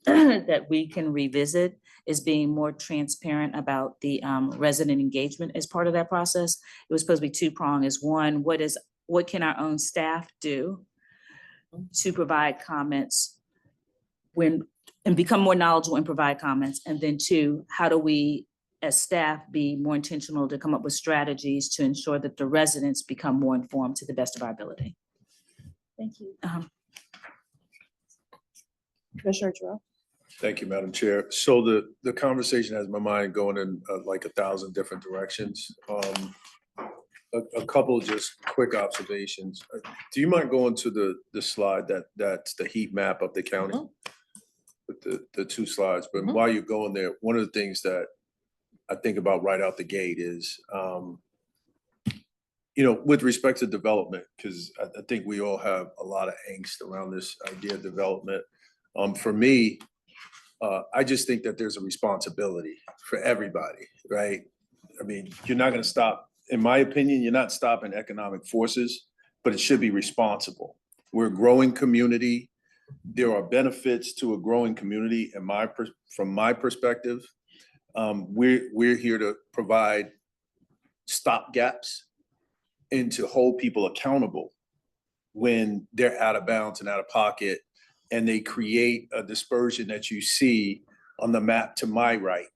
that we can revisit is being more transparent about the resident engagement as part of that process. It was supposed to be two-pronged. Is one, what can our own staff do to provide comments and become more knowledgeable and provide comments? And then two, how do we as staff be more intentional to come up with strategies to ensure that the residents become more informed to the best of our ability? Thank you. Commissioner Drell. Thank you, Madam Chair. So the conversation has my mind going in like 1,000 different directions. A couple of just quick observations. Do you mind going to the slide that's the heat map of the county? With the two slides, but while you're going there, one of the things that I think about right out the gate is, you know, with respect to development, because I think we all have a lot of angst around this idea of development. For me, I just think that there's a responsibility for everybody, right? I mean, you're not going to stop, in my opinion, you're not stopping economic forces, but it should be responsible. We're a growing community. There are benefits to a growing community from my perspective. We're here to provide stopgaps and to hold people accountable when they're out of bounds and out of pocket, and they create a dispersion that you see on the map to my right,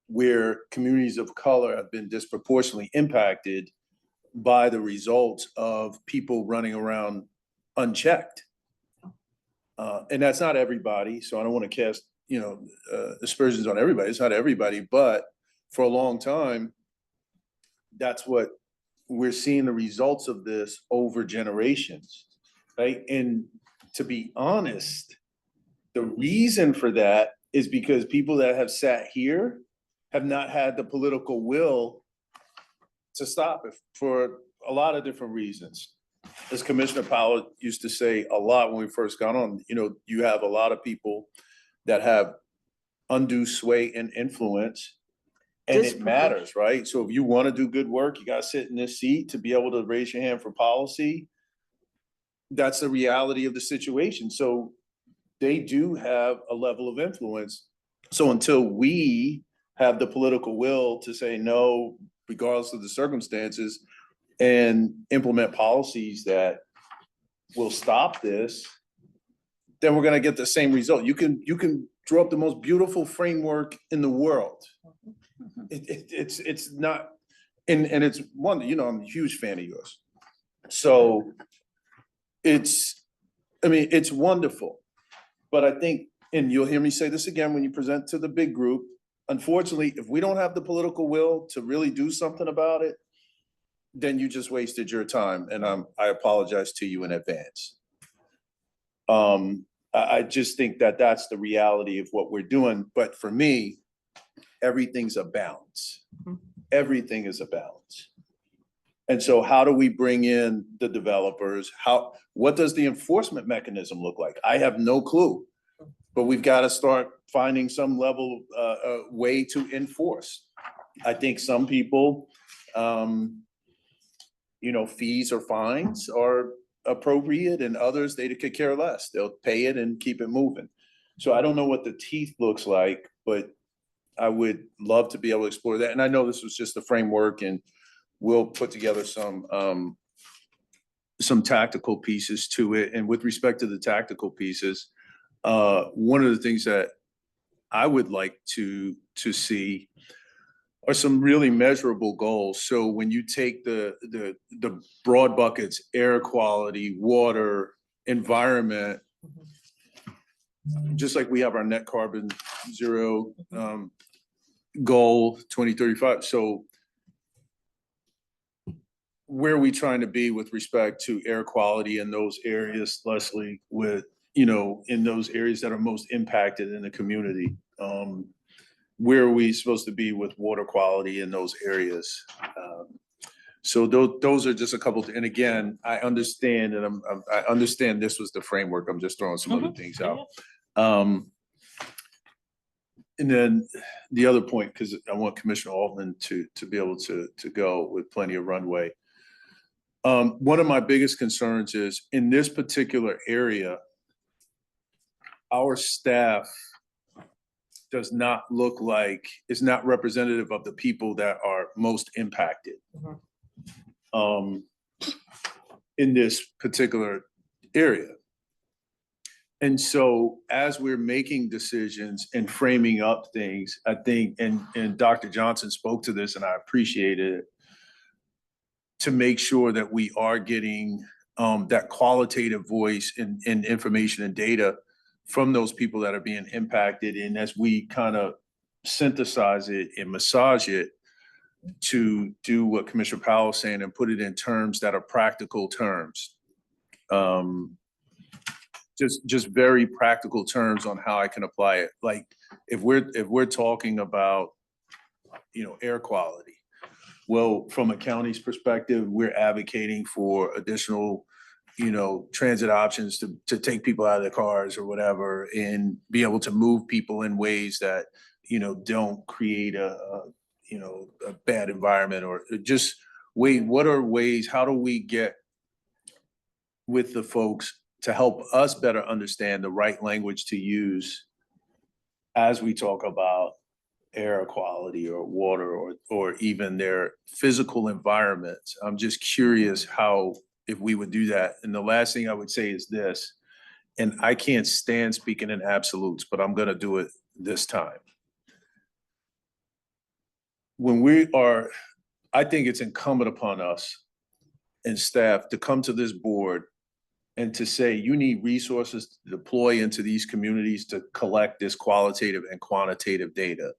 where communities of color have been disproportionately impacted by the results of people running around unchecked. And that's not everybody, so I don't want to cast, you know, aspersions on everybody. It's not everybody, but for a long time, that's what we're seeing, the results of this over generations, right? And to be honest, the reason for that is because people that have sat here have not had the political will to stop it for a lot of different reasons. As Commissioner Powell used to say a lot when we first got on, you know, you have a lot of people that have undue sway and influence, and it matters, right? So if you want to do good work, you got to sit in this seat to be able to raise your hand for policy. That's the reality of the situation. So they do have a level of influence. So until we have the political will to say no, regardless of the circumstances, and implement policies that will stop this, then we're going to get the same result. You can draw up the most beautiful framework in the world. It's not, and it's one, you know, I'm a huge fan of yours. So it's wonderful. But I think, and you'll hear me say this again when you present to the big group, unfortunately, if we don't have the political will to really do something about it, then you just wasted your time, and I apologize to you in advance. I just think that that's the reality of what we're doing. But for me, everything's a balance. Everything is a balance. And so how do we bring in the developers? What does the enforcement mechanism look like? I have no clue, but we've got to start finding some level way to enforce. I think some people, you know, fees or fines are appropriate, and others, they could care less. They'll pay it and keep it moving. So I don't know what the teeth looks like, but I would love to be able to explore that. And I know this was just a framework, and we'll put together some tactical pieces to it. And with respect to the tactical pieces, one of the things that I would like to see are some really measurable goals. So when you take the broad buckets, air quality, water, environment, just like we have our net carbon zero goal 2035. So where are we trying to be with respect to air quality in those areas, Leslie, with, you know, in those areas that are most impacted in the community? Where are we supposed to be with water quality in those areas? So those are just a couple, and again, I understand, and I understand this was the framework. I'm just throwing some other things out. And then the other point, because I want Commissioner Altman to be able to go with plenty of runway. One of my biggest concerns is in this particular area, our staff does not look like, is not representative of the people that are most impacted in this particular area. And so as we're making decisions and framing up things, I think, and Dr. Johnson spoke to this and I appreciated it, to make sure that we are getting that qualitative voice and information and data from those people that are being impacted. And as we kind of synthesize it and massage it to do what Commissioner Powell is saying and put it in terms that are practical terms. Just very practical terms on how I can apply it. Like if we're talking about, you know, air quality, well, from a county's perspective, we're advocating for additional, you know, transit options to take people out of their cars or whatever, and be able to move people in ways that, you know, don't create a bad environment, or just what are ways, how do we get with the folks to help us better understand the right language to use as we talk about air quality or water or even their physical environments. I'm just curious how, if we would do that. And the last thing I would say is this, and I can't stand speaking in absolutes, but I'm gonna do it this time. I think it's incumbent upon us and staff to come to this board and to say, you need resources to deploy into these communities to collect this qualitative and quantitative data.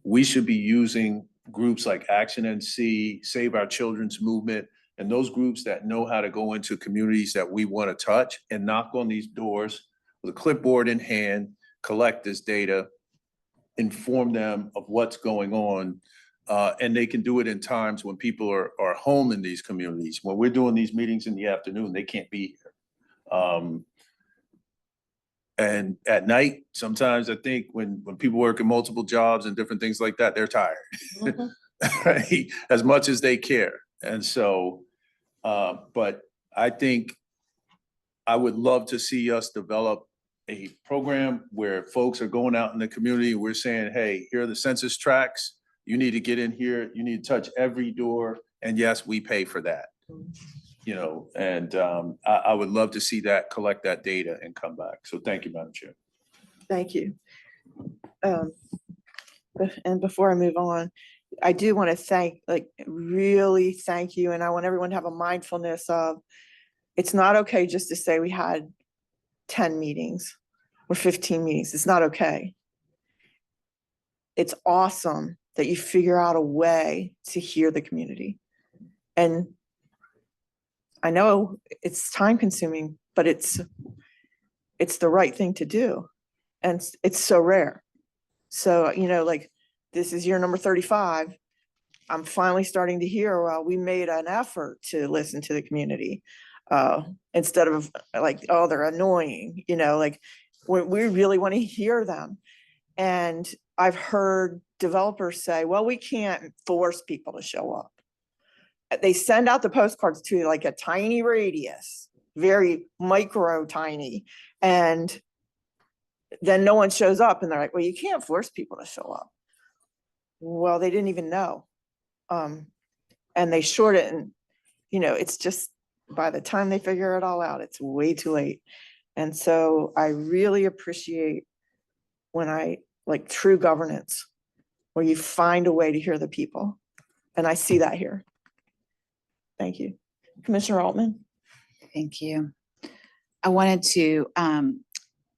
We should be using groups like Action NC, Save Our Children's Movement, and those groups that know how to go into communities that we want to touch and knock on these doors with a clipboard in hand, collect this data, inform them of what's going on. And they can do it in times when people are home in these communities. When we're doing these meetings in the afternoon, they can't be here. And at night, sometimes I think when people work in multiple jobs and different things like that, they're tired, right? As much as they care. And so, but I think I would love to see us develop a program where folks are going out in the community. We're saying, hey, here are the census tracts. You need to get in here. You need to touch every door. And yes, we pay for that. You know, and I would love to see that, collect that data and come back. So thank you, Madam Chair. Thank you. And before I move on, I do want to really thank you. And I want everyone to have a mindfulness of, it's not okay just to say we had 10 meetings or 15 meetings. It's not okay. It's awesome that you figure out a way to hear the community. And I know it's time consuming, but it's the right thing to do. And it's so rare. So, you know, like this is year number 35. I'm finally starting to hear, well, we made an effort to listen to the community instead of like, oh, they're annoying, you know, like we really want to hear them. And I've heard developers say, well, we can't force people to show up. They send out the postcards to like a tiny radius, very micro tiny, and then no one shows up and they're like, well, you can't force people to show up. Well, they didn't even know. And they short it, and you know, it's just by the time they figure it all out, it's way too late. And so I really appreciate when I like true governance, where you find a way to hear the people. And I see that here. Thank you. Commissioner Altman. Thank you. I wanted to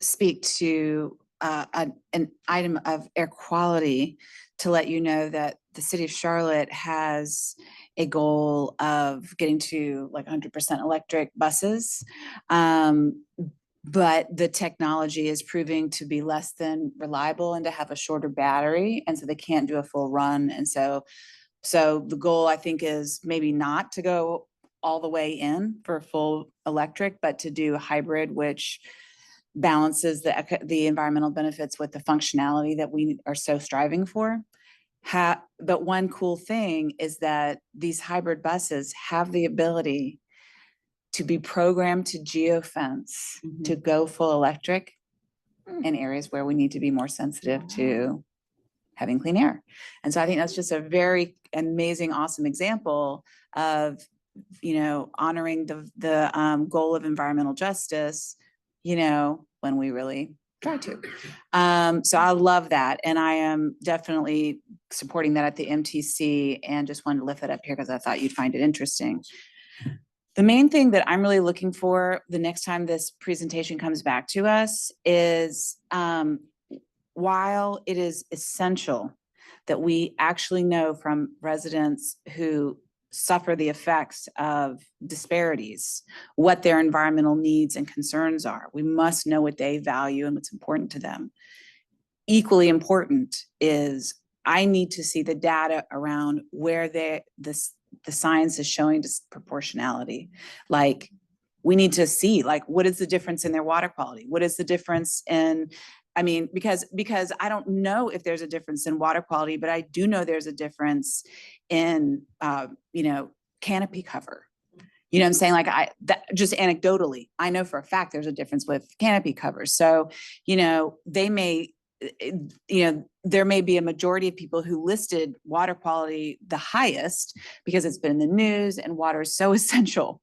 speak to an item of air quality to let you know that the city of Charlotte has a goal of getting to like 100% electric buses. But the technology is proving to be less than reliable and to have a shorter battery. And so they can't do a full run. And so the goal, I think, is maybe not to go all the way in for full electric, but to do a hybrid, which balances the environmental benefits with the functionality that we are so striving for. But one cool thing is that these hybrid buses have the ability to be programmed to geofence to go full electric in areas where we need to be more sensitive to having clean air. And so I think that's just a very amazing, awesome example of, honoring the goal of environmental justice, when we really try to. So I love that. And I am definitely supporting that at the MTC, and just wanted to lift that up here because I thought you'd find it interesting. The main thing that I'm really looking for the next time this presentation comes back to us is, while it is essential that we actually know from residents who suffer the effects of disparities what their environmental needs and concerns are, we must know what they value and what's important to them. Equally important is I need to see the data around where the science is showing disproportionality. Like, we need to see, like, what is the difference in their water quality? What is the difference in, because I don't know if there's a difference in water quality, but I do know there's a difference in, canopy cover. You know what I'm saying? Like, just anecdotally, I know for a fact there's a difference with canopy covers. So, they may, there may be a majority of people who listed water quality the highest because it's been in the news and water is so essential,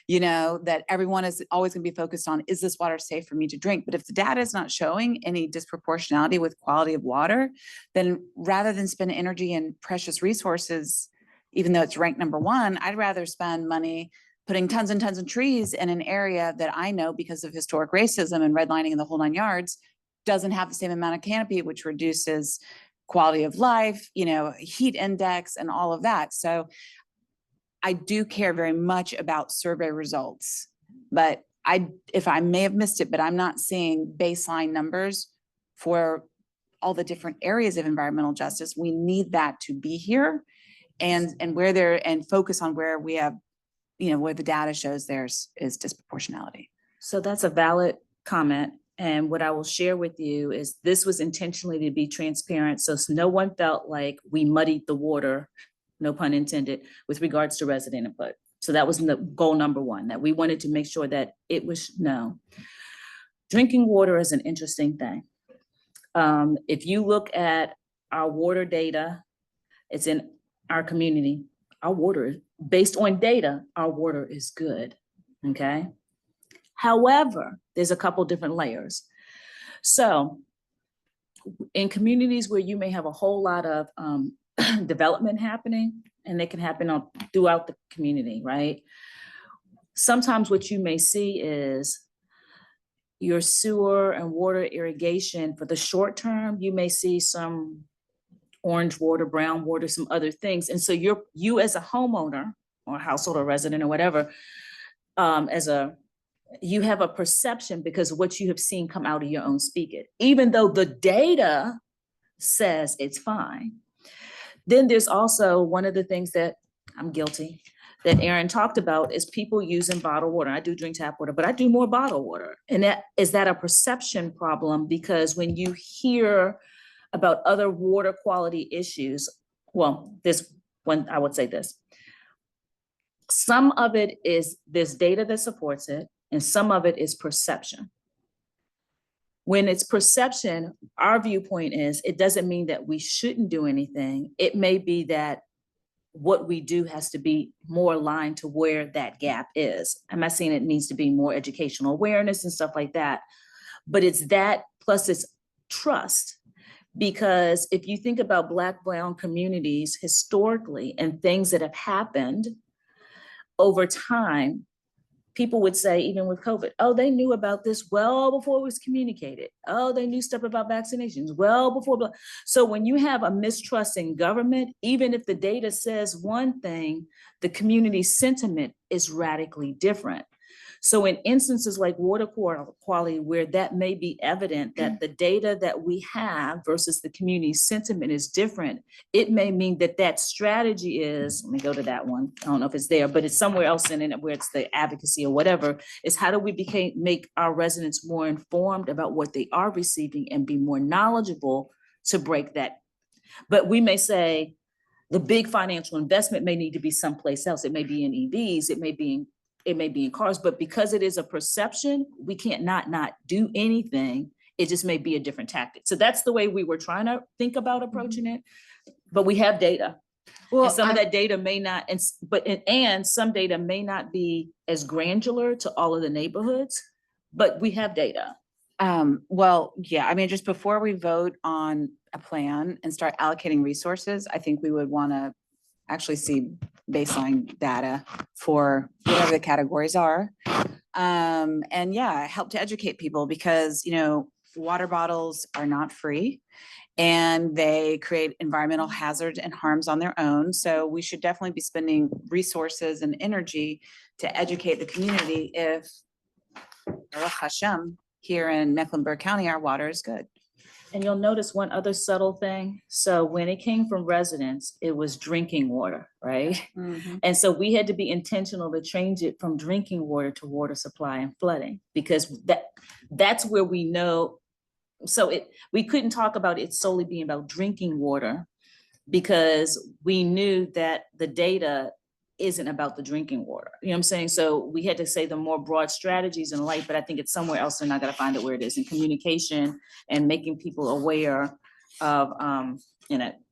that everyone is always going to be focused on, is this water safe for me to drink? But if the data is not showing any disproportionality with quality of water, then rather than spend energy and precious resources, even though it's ranked number one, I'd rather spend money putting tons and tons of trees in an area that I know, because of historic racism and redlining and the whole 9 yards, doesn't have the same amount of canopy, which reduces quality of life, heat index and all of that. So I do care very much about survey results, but if I may have missed it, but I'm not seeing baseline numbers for all the different areas of environmental justice. We need that to be here and focus on where we have, where the data shows is disproportionality. So that's a valid comment. And what I will share with you is this was intentionally to be transparent. So no one felt like we muddied the water, no pun intended, with regards to resident input. So that was the goal number one, that we wanted to make sure that it was known. Drinking water is an interesting thing. If you look at our water data, it's in our community. Our water, based on data, our water is good, okay? However, there's a couple different layers. So in communities where you may have a whole lot of development happening, and they can happen throughout the community, right? Sometimes what you may see is your sewer and water irrigation for the short term, you may see some orange water, brown water, some other things. And so you as a homeowner or household or resident or whatever, you have a perception because of what you have seen come out of your own spigot, even though the data says it's fine. Then there's also one of the things that I'm guilty, that Aaron talked about, is people using bottled water. I do drink tap water, but I do more bottled water. And is that a perception problem? Because when you hear about other water quality issues, well, this one, I would say this. Some of it is this data that supports it, and some of it is perception. When it's perception, our viewpoint is it doesn't mean that we shouldn't do anything. It may be that what we do has to be more aligned to where that gap is. I'm not saying it needs to be more educational awareness and stuff like that, but it's that plus it's trust. Because if you think about Black, brown communities historically and things that have happened over time, people would say, even with COVID, oh, they knew about this well before it was communicated. Oh, they knew stuff about vaccinations well before. So when you have a mistrust in government, even if the data says one thing, the community sentiment is radically different. So in instances like water quality, where that may be evident that the data that we have versus the community sentiment is different, it may mean that that strategy is, let me go to that one. I don't know if it's there, but it's somewhere else in it where it's the advocacy or whatever, is how do we make our residents more informed about what they are receiving and be more knowledgeable to break that. But we may say the big financial investment may need to be someplace else. It may be in EVs, it may be in cars, but because it is a perception, we can't not do anything. It just may be a different tactic. So that's the way we were trying to think about approaching it. But we have data. Well, And some of that data may not, and some data may not be as granular to all of the neighborhoods, but we have data. Well, yeah, I mean, just before we vote on a plan and start allocating resources, I think we would want to actually see baseline data for whatever the categories are. And yeah, help to educate people because, you know, water bottles are not free and they create environmental hazards and harms on their own. So we should definitely be spending resources and energy to educate the community if, Baruch Hashem, here in Mecklenburg County, our water is good. And you'll notice one other subtle thing. So when it came from residents, it was drinking water, right? And so we had to be intentional to change it from drinking water to water supply and flooding, because that's where we know. So we couldn't talk about it solely being about drinking water because we knew that the data isn't about the drinking water. You know what I'm saying? So we had to say the more broad strategies in life, but I think it's somewhere else and I gotta find it where it is in communication and making people aware of,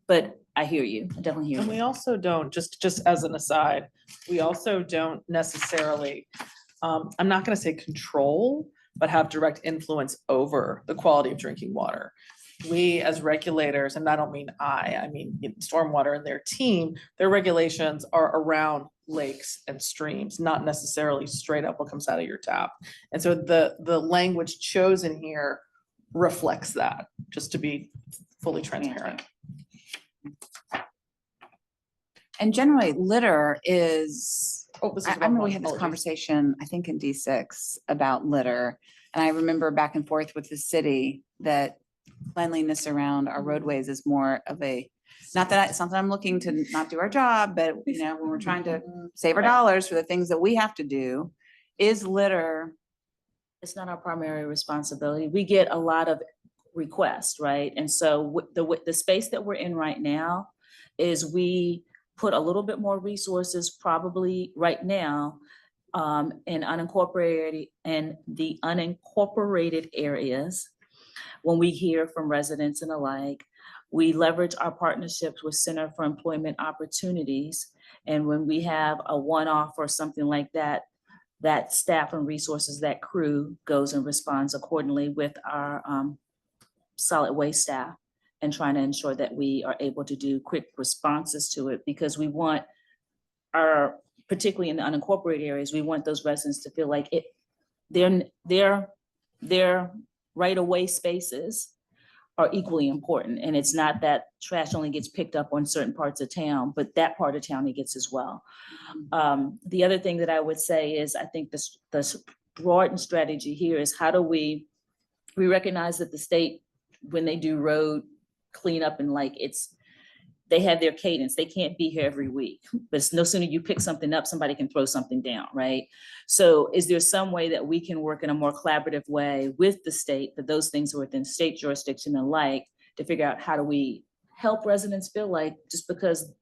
but I hear you, I definitely hear And you. we also don't, just as an aside, we also don't necessarily, I'm not gonna say control, but have direct influence over the quality of drinking water. We as regulators, and I don't mean I mean Stormwater and their team, their regulations are around lakes and streams, not necessarily straight up what comes out of your tap. And so the language chosen here reflects that, just to be fully transparent. And generally litter is, Oh, this is I the wrong remember we one. had this Apologies. conversation, I think in D6 about litter. And I remember back and forth with the city that cleanliness around our roadways is more of a, not that it's something I'm looking to not do our job, but you know, when we're trying to save our dollars for the things that we have to do, is litter. It's not our primary responsibility. We get a lot of requests, right? And so the space that we're in right now is we put a little bit more resources probably right now in the unincorporated areas. When we hear from residents and the like, we leverage our partnerships with Center for Employment Opportunities. And when we have a one-off or something like that, that staff and resources, that crew goes and responds accordingly with our solid waste staff and trying to ensure that we are able to do quick responses to it, because we want particularly in the unincorporated areas, we want those residents to feel like their right-of-way spaces are equally important. And it's not that trash only gets picked up on certain parts of town, but that part of town it gets as well. The other thing that I would say is, I think the broadened strategy here is how do we recognize that the state, when they do road cleanup and they have their cadence. They can't be here every week, but no sooner you pick something up, somebody can throw something down, right? So is there some way that we can work in a more collaborative way with the state, that those things are within state jurisdiction and to figure out how do we help residents feel like just because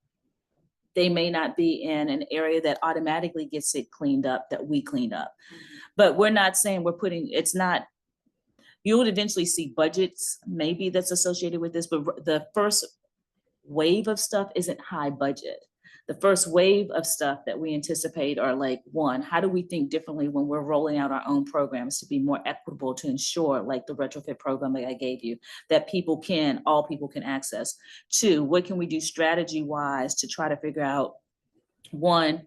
they may not be in an area that automatically gets it cleaned up, that we cleaned up. But we're not saying you would eventually see budgets maybe that's associated with this, but the first wave of stuff isn't high budget. The first wave of stuff that we anticipate are one, how do we think differently when we're rolling out our own programs to be more equitable, to ensure the retrofit program that I gave you, that all people can access. Two, what can we do strategy wise to try to figure out, one,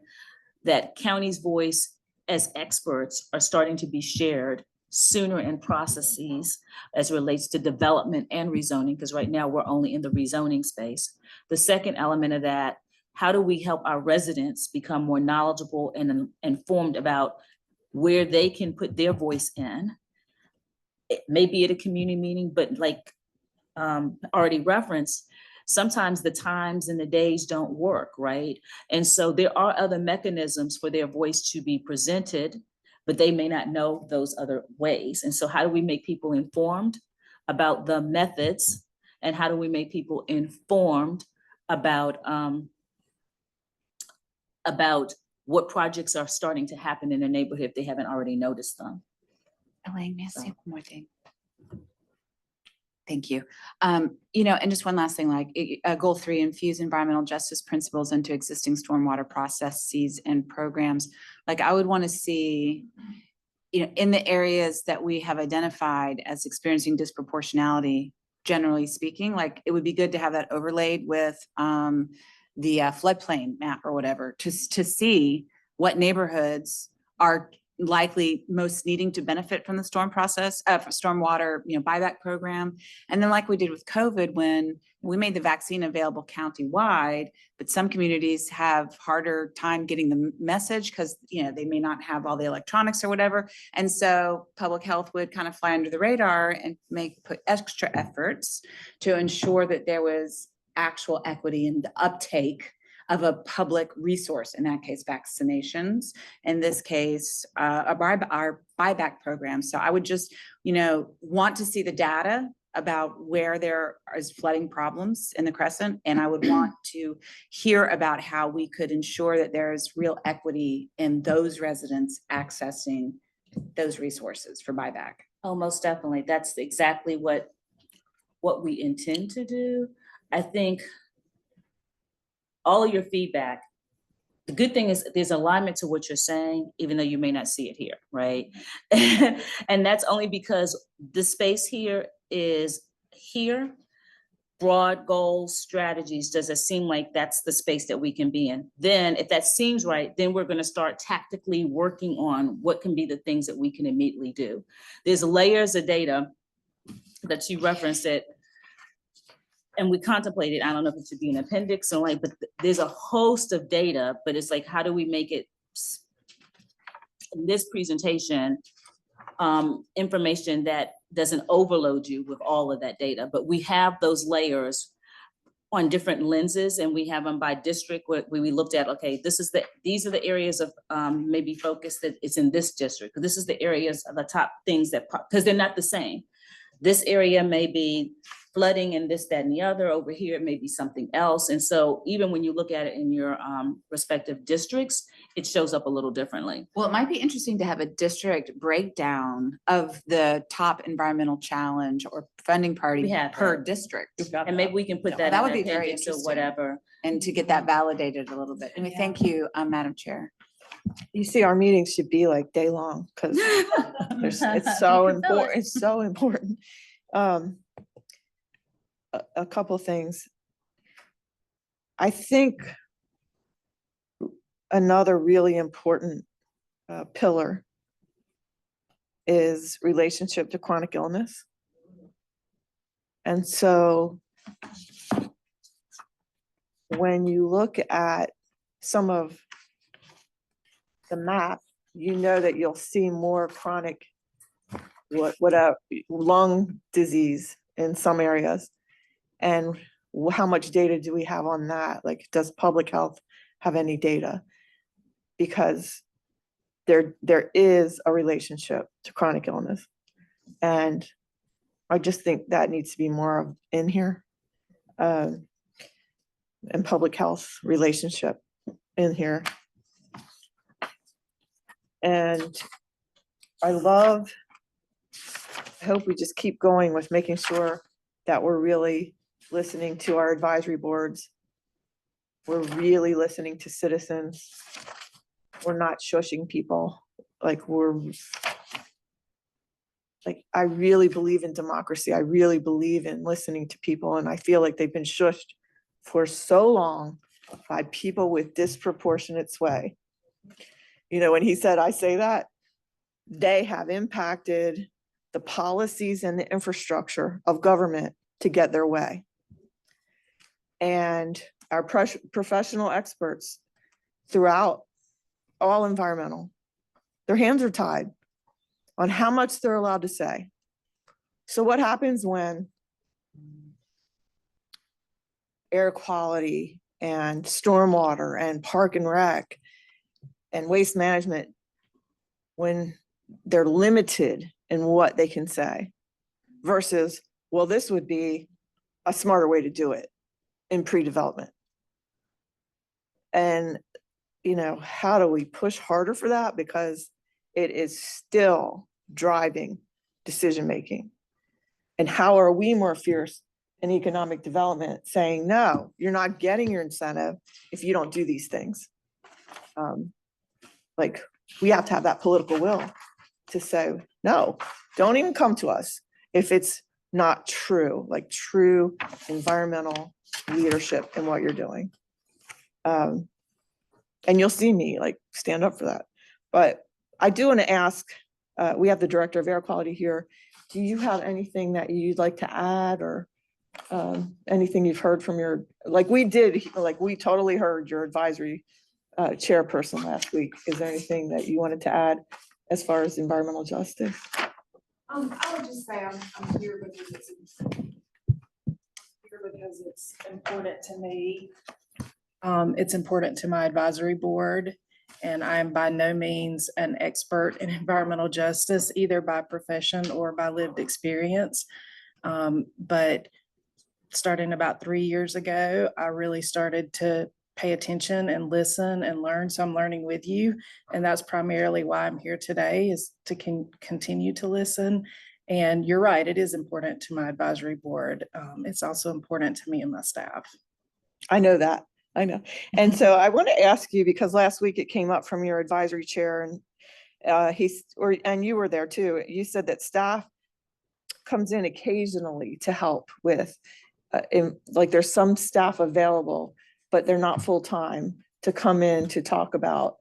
that county's voice as experts are starting to be shared sooner in processes as relates to development and rezoning, because right now we're only in the rezoning space. The second element of that, how do we help our residents become more knowledgeable and informed about where they can put their voice in? It may be at a community meeting, but like already referenced, sometimes the times and the days don't work, right? And so there are other mechanisms for their voice to be presented, but they may not know those other ways. And so how do we make people informed about the methods? And how do we make people informed about what projects are starting to happen in the neighborhood if they haven't already noticed them? Elaine, may I say one more thing? Thank you. You know, and just one last thing, like goal 3, infuse environmental justice principles into existing stormwater processes and programs. Like I would want to see, you know, in the areas that we have identified as experiencing disproportionality, generally speaking, like it would be good to have that overlaid with the floodplain map or whatever to see what neighborhoods are likely most needing to benefit from the stormwater, you know, buyback program. And then like we did with COVID, when we made the vaccine available countywide, but some communities have harder time getting the message because, you know, they may not have all the electronics or whatever. And so public health would kind of fly under the radar and put extra efforts to ensure that there was actual equity in the uptake of a public resource, in that case, vaccinations, in this case, our buyback program. So I would just, you know, want to see the data about where there is flooding problems in the Crescent. And I would want to hear about how we could ensure that there is real equity in those residents accessing those resources for buyback. Oh, most definitely. That's exactly what we intend to do. I think all of your feedback, the good thing is there's alignment to what you're saying, even though you may not see it here, right? And that's only because the space here is here. Broad goals, strategies, does it seem like that's the space that we can be in? Then if that seems right, then we're going to start tactically working on what can be the things that we can immediately do. There's layers of data that you referenced it, and we contemplated, I don't know if it should be an appendix or like, but there's a host of data, but it's like, how do we make it in this presentation, information that doesn't overload you with all of that data, but we have those layers on different lenses, and we have them by district where we looked at, okay, these are the areas of maybe focus that it's in this district. This is the areas of the top things that, because they're not the same. This area may be flooding and this, that, and the other. Over here, it may be something else. And so even when you look at it in your respective districts, it shows up a little differently. Well, it might be interesting to have a district breakdown of the top environmental challenge or funding priority per district. And maybe we can put that. That in would be an very appendix or interesting. whatever. And to get that validated a little bit. Anyway, thank you, Madam Chair. You see, our meetings should be like day long because it's so important. It's so important. A couple things. I think another really important pillar is relationship to chronic illness. And so when you look at some of the map, you know that you'll see more chronic lung disease in some areas. And how much data do we have on that? Like, does public health have any data? Because there is a relationship to chronic illness. And I just think that needs to be more in here. And public health relationship in here. And I hope we just keep going with making sure that we're really listening to our advisory boards. We're really listening to citizens. We're not shushing people. I really believe in democracy. I really believe in listening to people. And I feel like they've been shushed for so long by people with disproportionate sway. when he said, I say that, they have impacted the policies and the infrastructure of government to get their way. And our professional experts throughout all environmental, their hands are tied on how much they're allowed to say. So what happens when air quality and stormwater and park and rec and waste management, when they're limited in what they can say versus, well, this would be a smarter way to do it in pre-development. And, how do we push harder for that? Because it is still driving decision-making. And how are we more fierce in economic development saying, no, you're not getting your incentive if you don't do these things? Like, we have to have that political will to say, no, don't even come to us if it's not true, like true environmental leadership in what you're doing. And you'll see me like stand up for that. But I do want to ask, we have the director of air quality here. Do you have anything that you'd like to add, or anything you've heard from your, we totally heard your advisory chairperson last week. Is there anything that you wanted to add as far as environmental justice? I would just say I'm here because it's important to me. It's important to my advisory board, and I am by no means an expert in environmental justice, either by profession or by lived experience. But starting about 3 years ago, I really started to pay attention and listen and learn. So I'm learning with you. And that's primarily why I'm here today, is to continue to listen. And you're right, it is important to my advisory board. It's also important to me and my staff. I know that. I know. And so I want to ask you, because last week it came up from your advisory chair, and and you were there too. You said that staff comes in occasionally to help with, there's some staff available, but they're not full-time to come in to talk about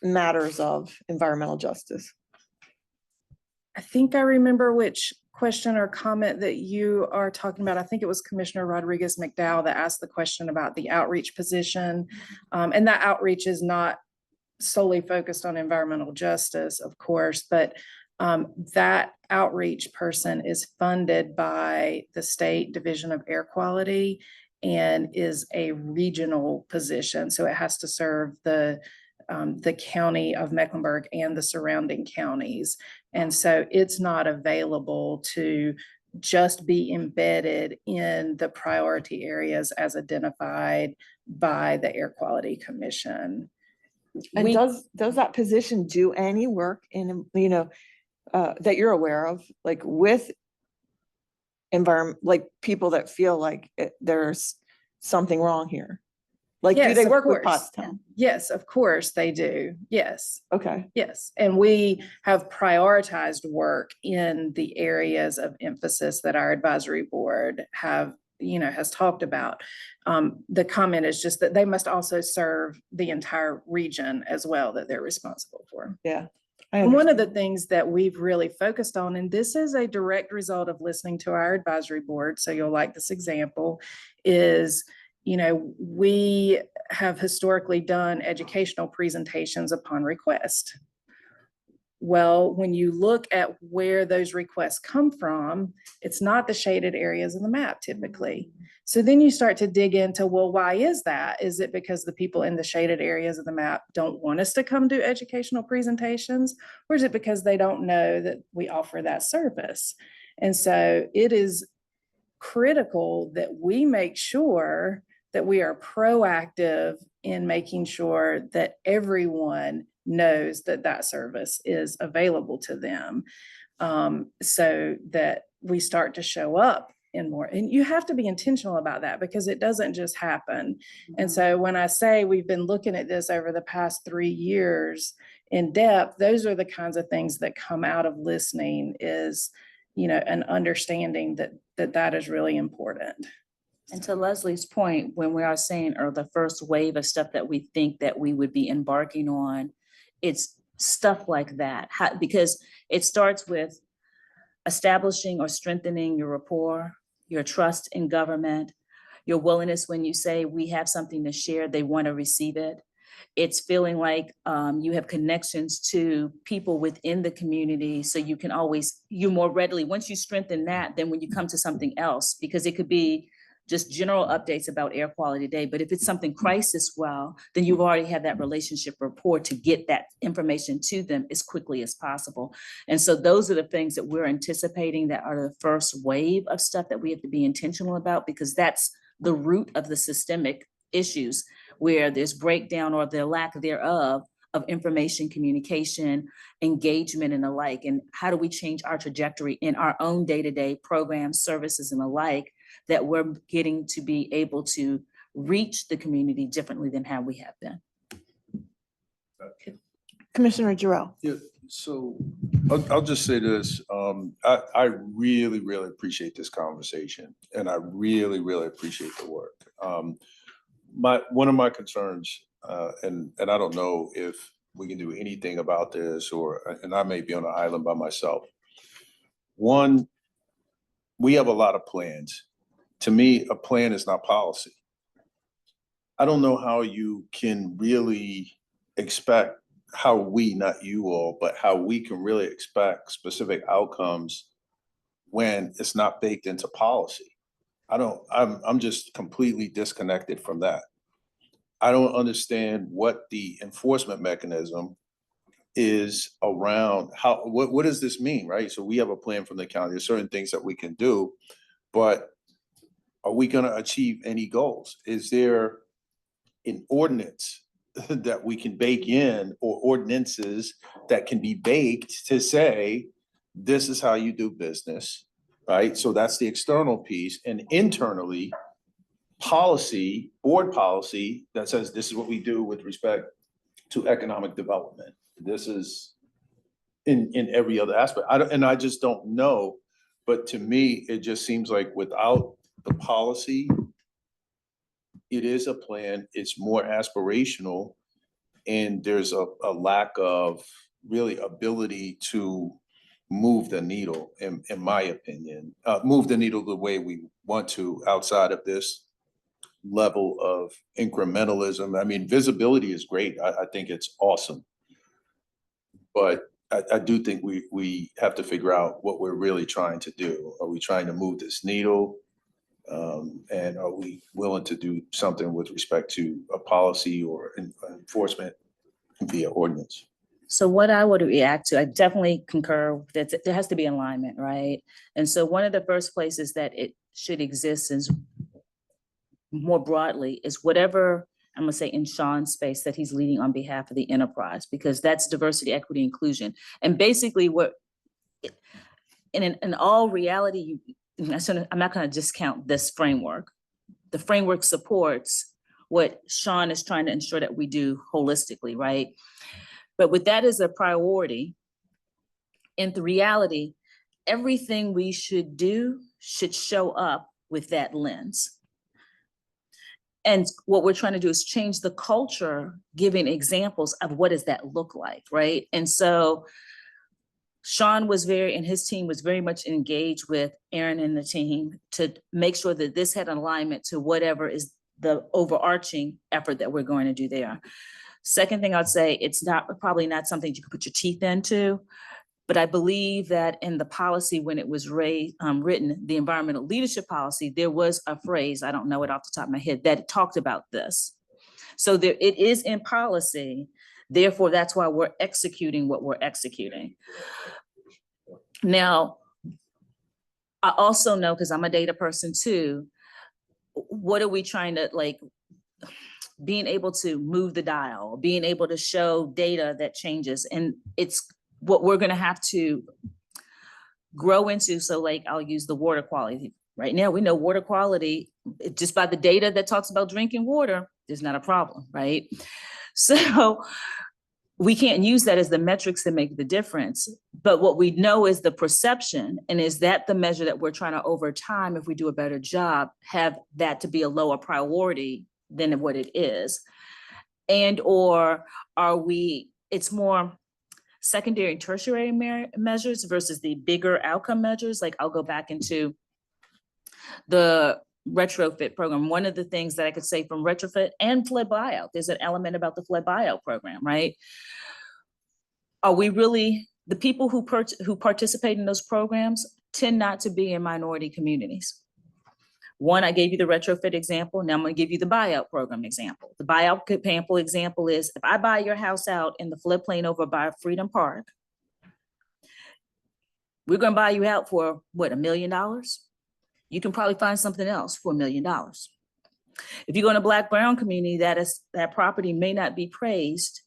matters of environmental justice. I think I remember which question or comment that you are talking about. I think it was Commissioner Rodriguez McDowell that asked the question about the outreach position. And that outreach is not solely focused on environmental justice, of course, but that outreach person is funded by the State Division of Air Quality and is a regional position. So it has to serve the county of Mecklenburg and the surrounding counties. And so it's not available to just be embedded in the priority areas as identified by the Air Quality Commission. And does that position do any work in, that you're aware of, like with environment, like people that feel like there's something wrong here? Like, Yes, do they of work with course. Pottstown? Yes, of course they do. Yes. Okay. Yes. And we have prioritized work in the areas of emphasis that our advisory board has talked about. The comment is just that they must also serve the entire region as well that they're responsible for. Yeah. And one of the things that we've really focused on, and this is a direct result of listening to our advisory board, so you'll like this example, is we have historically done educational presentations upon request. Well, when you look at where those requests come from, it's not the shaded areas of the map typically. So then you start to dig into, well, why is that? Is it because the people in the shaded areas of the map don't want us to come do educational presentations? Or is it because they don't know that we offer that service? And so it is critical that we make sure that we are proactive in making sure that everyone knows that that service is available to them, so that we start to show up in more. And you have to be intentional about that, because it doesn't just happen. And so when I say we've been looking at this over the past 3 years in depth, those are the kinds of things that come out of listening, is an understanding that is really important. And to Leslie's point, when we are saying, or the first wave of stuff that we think that we would be embarking on, it's stuff like that. Because it starts with establishing or strengthening your rapport, your trust in government, your willingness when you say we have something to share, they want to receive it. It's feeling like you have connections to people within the community, so you can always, you more readily, once you strengthen that, then when you come to something else, because it could be just general updates about air quality today, but if it's something crisis, well, then you've already had that relationship rapport to get that information to them as quickly as possible. And so those are the things that we're anticipating that are the first wave of stuff that we have to be intentional about, because that's the root of the systemic issues, where there's breakdown or the lack thereof of information, communication, engagement, and the like. And how do we change our trajectory in our own day-to-day programs, services, and the like, that we're getting to be able to reach the community differently than how we have been. Commissioner Jarrell. Yeah, so I'll just say this. I really, really appreciate this conversation, and I really, really appreciate the work. One of my concerns, and I don't know if we can do anything about this, and I may be on an island by myself. One, we have a lot of plans. To me, a plan is not policy. I don't know how you can really expect how we, not you all, but how we can really expect specific outcomes when it's not baked into policy. I'm just completely disconnected from that. I don't understand what the enforcement mechanism is around what does this mean, right? So we have a plan from the county. There's certain things that we can do, but are we going to achieve any goals? Is there an ordinance that we can bake in, or ordinances that can be baked to say, this is how you do business, right? So that's the external piece. And internally, policy, board policy that says this is what we do with respect to economic development. This is in every other aspect. I just don't know. But to me, it just seems like without the policy, it is a plan, it's more aspirational, and there's a lack of really ability to move the needle, in my opinion, move the needle the way we want to outside of this level of incrementalism. I mean, visibility is great. I think it's awesome. But I do think we have to figure out what we're really trying to do. Are we trying to move this needle? And are we willing to do something with respect to a policy or enforcement via ordinance? So what I would react to, I definitely concur that there has to be alignment, right? And so one of the first places that it should exist is more broadly is whatever, I'm gonna say in Sean's space that he's leading on behalf of the enterprise, because that's diversity, equity, inclusion. And basically what, in all reality, I'm not gonna discount this framework. The framework supports what Sean is trying to ensure that we do holistically, right? But with that as a priority, in the reality, everything we should do should show up with that lens. And what we're trying to do is change the culture, giving examples of what does that look like, right? And so Sean was and his team was very much engaged with Aaron and the team to make sure that this had an alignment to whatever is the overarching effort that we're going to do there. Second thing I'd say, it's probably not something you can put your teeth into, but I believe that in the policy, when it was written, the environmental leadership policy, there was a phrase, I don't know it off the top of my head, that talked about this. So there, it is in policy. Therefore, that's why we're executing what we're executing. Now, I also know, because I'm a data person too, what are we trying to, like, being able to move the dial, being able to show data that changes. And it's what we're going to have to grow into. So like, I'll use the water quality. Right now, we know water quality, just by the data that talks about drinking water, there's not a problem, right? So we can't use that as the metrics that make the difference. But what we know is the perception, and is that the measure that we're trying to, over time, if we do a better job, have that to be a lower priority than what it is? And or are we, it's more secondary and tertiary measures versus the bigger outcome measures? Like, I'll go back into the retrofit program. One of the things that I could say from retrofit and flood buyout, there's an element about the flood buyout program, right? Are we really, the people who participate in those programs tend not to be in minority communities. One, I gave you the retrofit example. Now I'm going to give you the buyout program example. The buyout example is, if I buy your house out in the floodplain over by Freedom Park, we're going to buy you out for what, $1 million? You can probably find something else for $1 million. If you go in a Black-brown community, that property may not be praised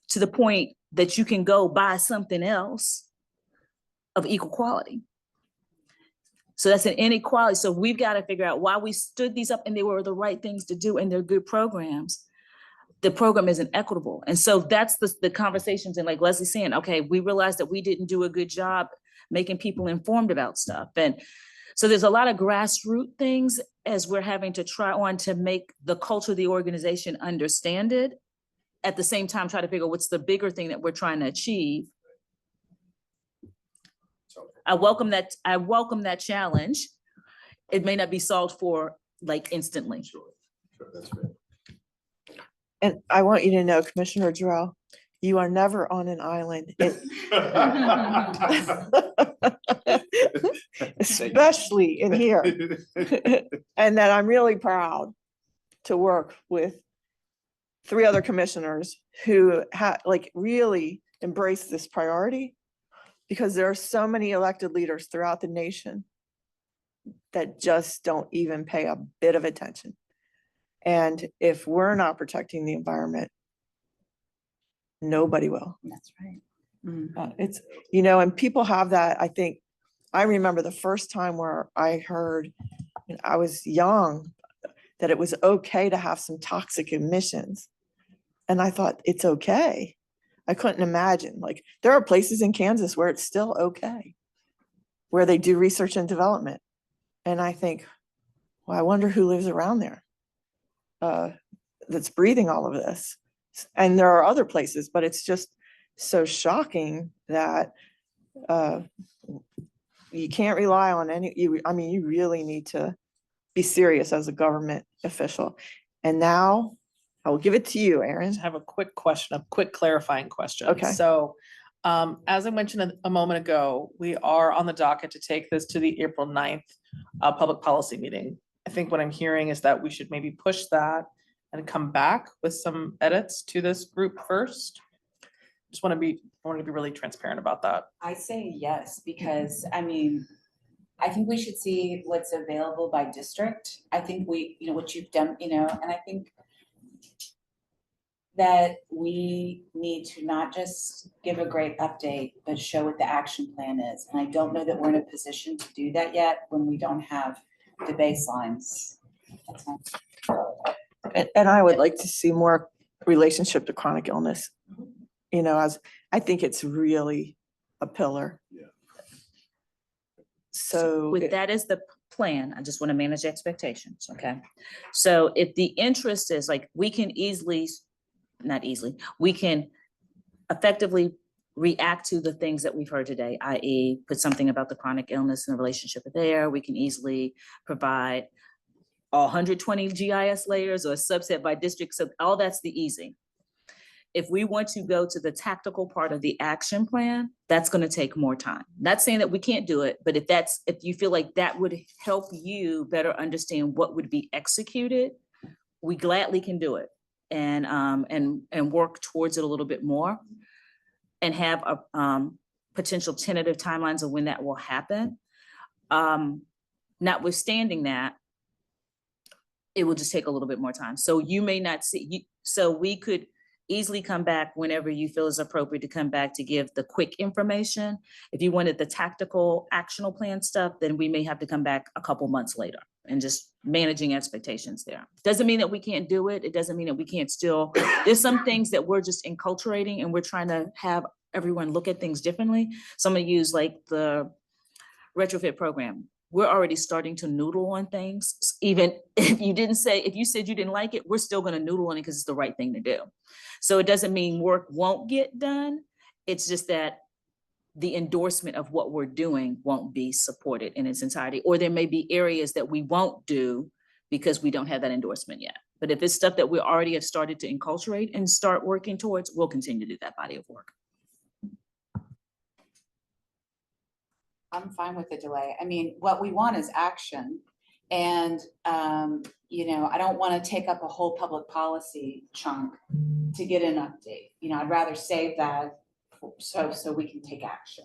to the point that you can go buy something else of equal quality. So that's an inequality. So we've got to figure out why we stood these up, and they were the right things to do, and they're good programs. The program isn't equitable. And so that's the conversations, and like Leslie's saying, okay, we realized that we didn't do a good job making people informed about stuff. And so there's a lot of grassroots things as we're having to try on to make the culture of the organization understand it. At the same time, try to figure out what's the bigger thing that we're trying to achieve. I welcome that challenge. It may not be solved for like instantly. Sure, that's fair. And I want you to know, Commissioner Jarrell, you are never on an island. Especially in here. And that I'm really proud to work with 3 other commissioners who really embrace this priority, because there are so many elected leaders throughout the nation that just don't even pay a bit of attention. And if we're not protecting the environment, nobody will. That's right. It's, and people have that. I think, I remember the first time where I heard, I was young, that it was okay to have some toxic emissions. And I thought, it's okay. I couldn't imagine, like, there are places in Kansas where it's still okay, where they do research and development. And I think, well, I wonder who lives around there that's breathing all of this. And there are other places, but it's just so shocking that you can't rely on you really need to be serious as a government official. And now I will give it to you, Erin. I have a quick question, a quick clarifying question. Okay. So, as I mentioned a moment ago, we are on the docket to take this to the April 9th public policy meeting. I think what I'm hearing is that we should maybe push that and come back with some edits to this group first. I want to be really transparent about that. I say yes, because I mean, I think we should see what's available by district. I think what you've done, and I think that we need to not just give a great update, but show what the action plan is. And I don't know that we're in a position to do that yet when we don't have the baselines. That's all. And I would like to see more relationship to chronic illness, as I think it's really a pillar. Yeah. So With that as the plan, I just want to manage expectations, okay? So if the interest is like, we can we can effectively react to the things that we've heard today, i.e. put something about the chronic illness and the relationship there. We can easily provide 120 GIS layers or a subset by district. So all that's the easy. If we want to go to the tactical part of the action plan, that's going to take more time. Not saying that we can't do it, but if you feel like that would help you better understand what would be executed, we gladly can do it and work towards it a little bit more and have a potential tentative timelines of when that will happen. Notwithstanding that, it will just take a little bit more time. So you may not see, so we could easily come back whenever you feel is appropriate to come back to give the quick information. If you wanted the tactical actionable plan stuff, then we may have to come back a couple months later. and just managing expectations there. Doesn't mean that we can't do it. It doesn't mean that we can't still, there's some things that we're just enculturating and we're trying to have everyone look at things differently. So I'm gonna use like the retrofit program. We're already starting to noodle on things. Even if you said you didn't like it, we're still gonna noodle on it because it's the right thing to do. So it doesn't mean work won't get done. It's just that the endorsement of what we're doing won't be supported in its entirety, or there may be areas that we won't do because we don't have that endorsement yet. But if it's stuff that we already have started to enculturate and start working towards, we'll continue to do that body of work. I'm fine with the delay. I mean, what we want is action. And, you know, I don't want to take up a whole public policy chunk to get an update. You know, I'd rather save that so we can take action.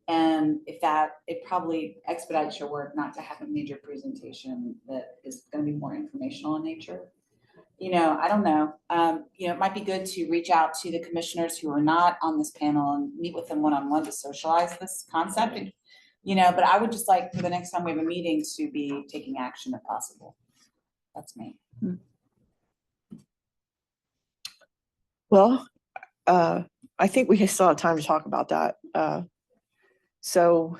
And if that, it probably expedites your work not to have a major presentation that is going to be more informational in nature. You know, I don't know. You know, it might be good to reach out to the commissioners who are not on this panel and meet with them one-on-one to socialize this concept. You know, but I would just like for the next time we have a meeting to be taking action if possible. That's me. Well, I think we still have time to talk about that. So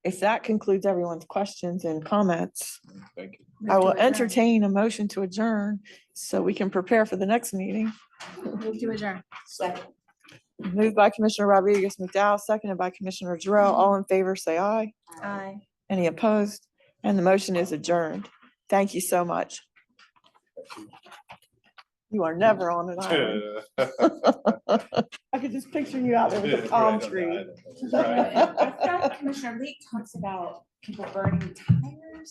if that concludes everyone's questions and comments, Thank you. I will entertain a motion to adjourn so we can prepare for the next meeting. Move to adjourn. Second. Moved by Commissioner Rodriguez McDowell, seconded by Commissioner Jarrell. All in favor, say aye. Aye. Any opposed? And the motion is adjourned. Thank you so much. You are never on an island. I could just picture you out there with a palm tree. I thought Commissioner Leak talks about people burning tires.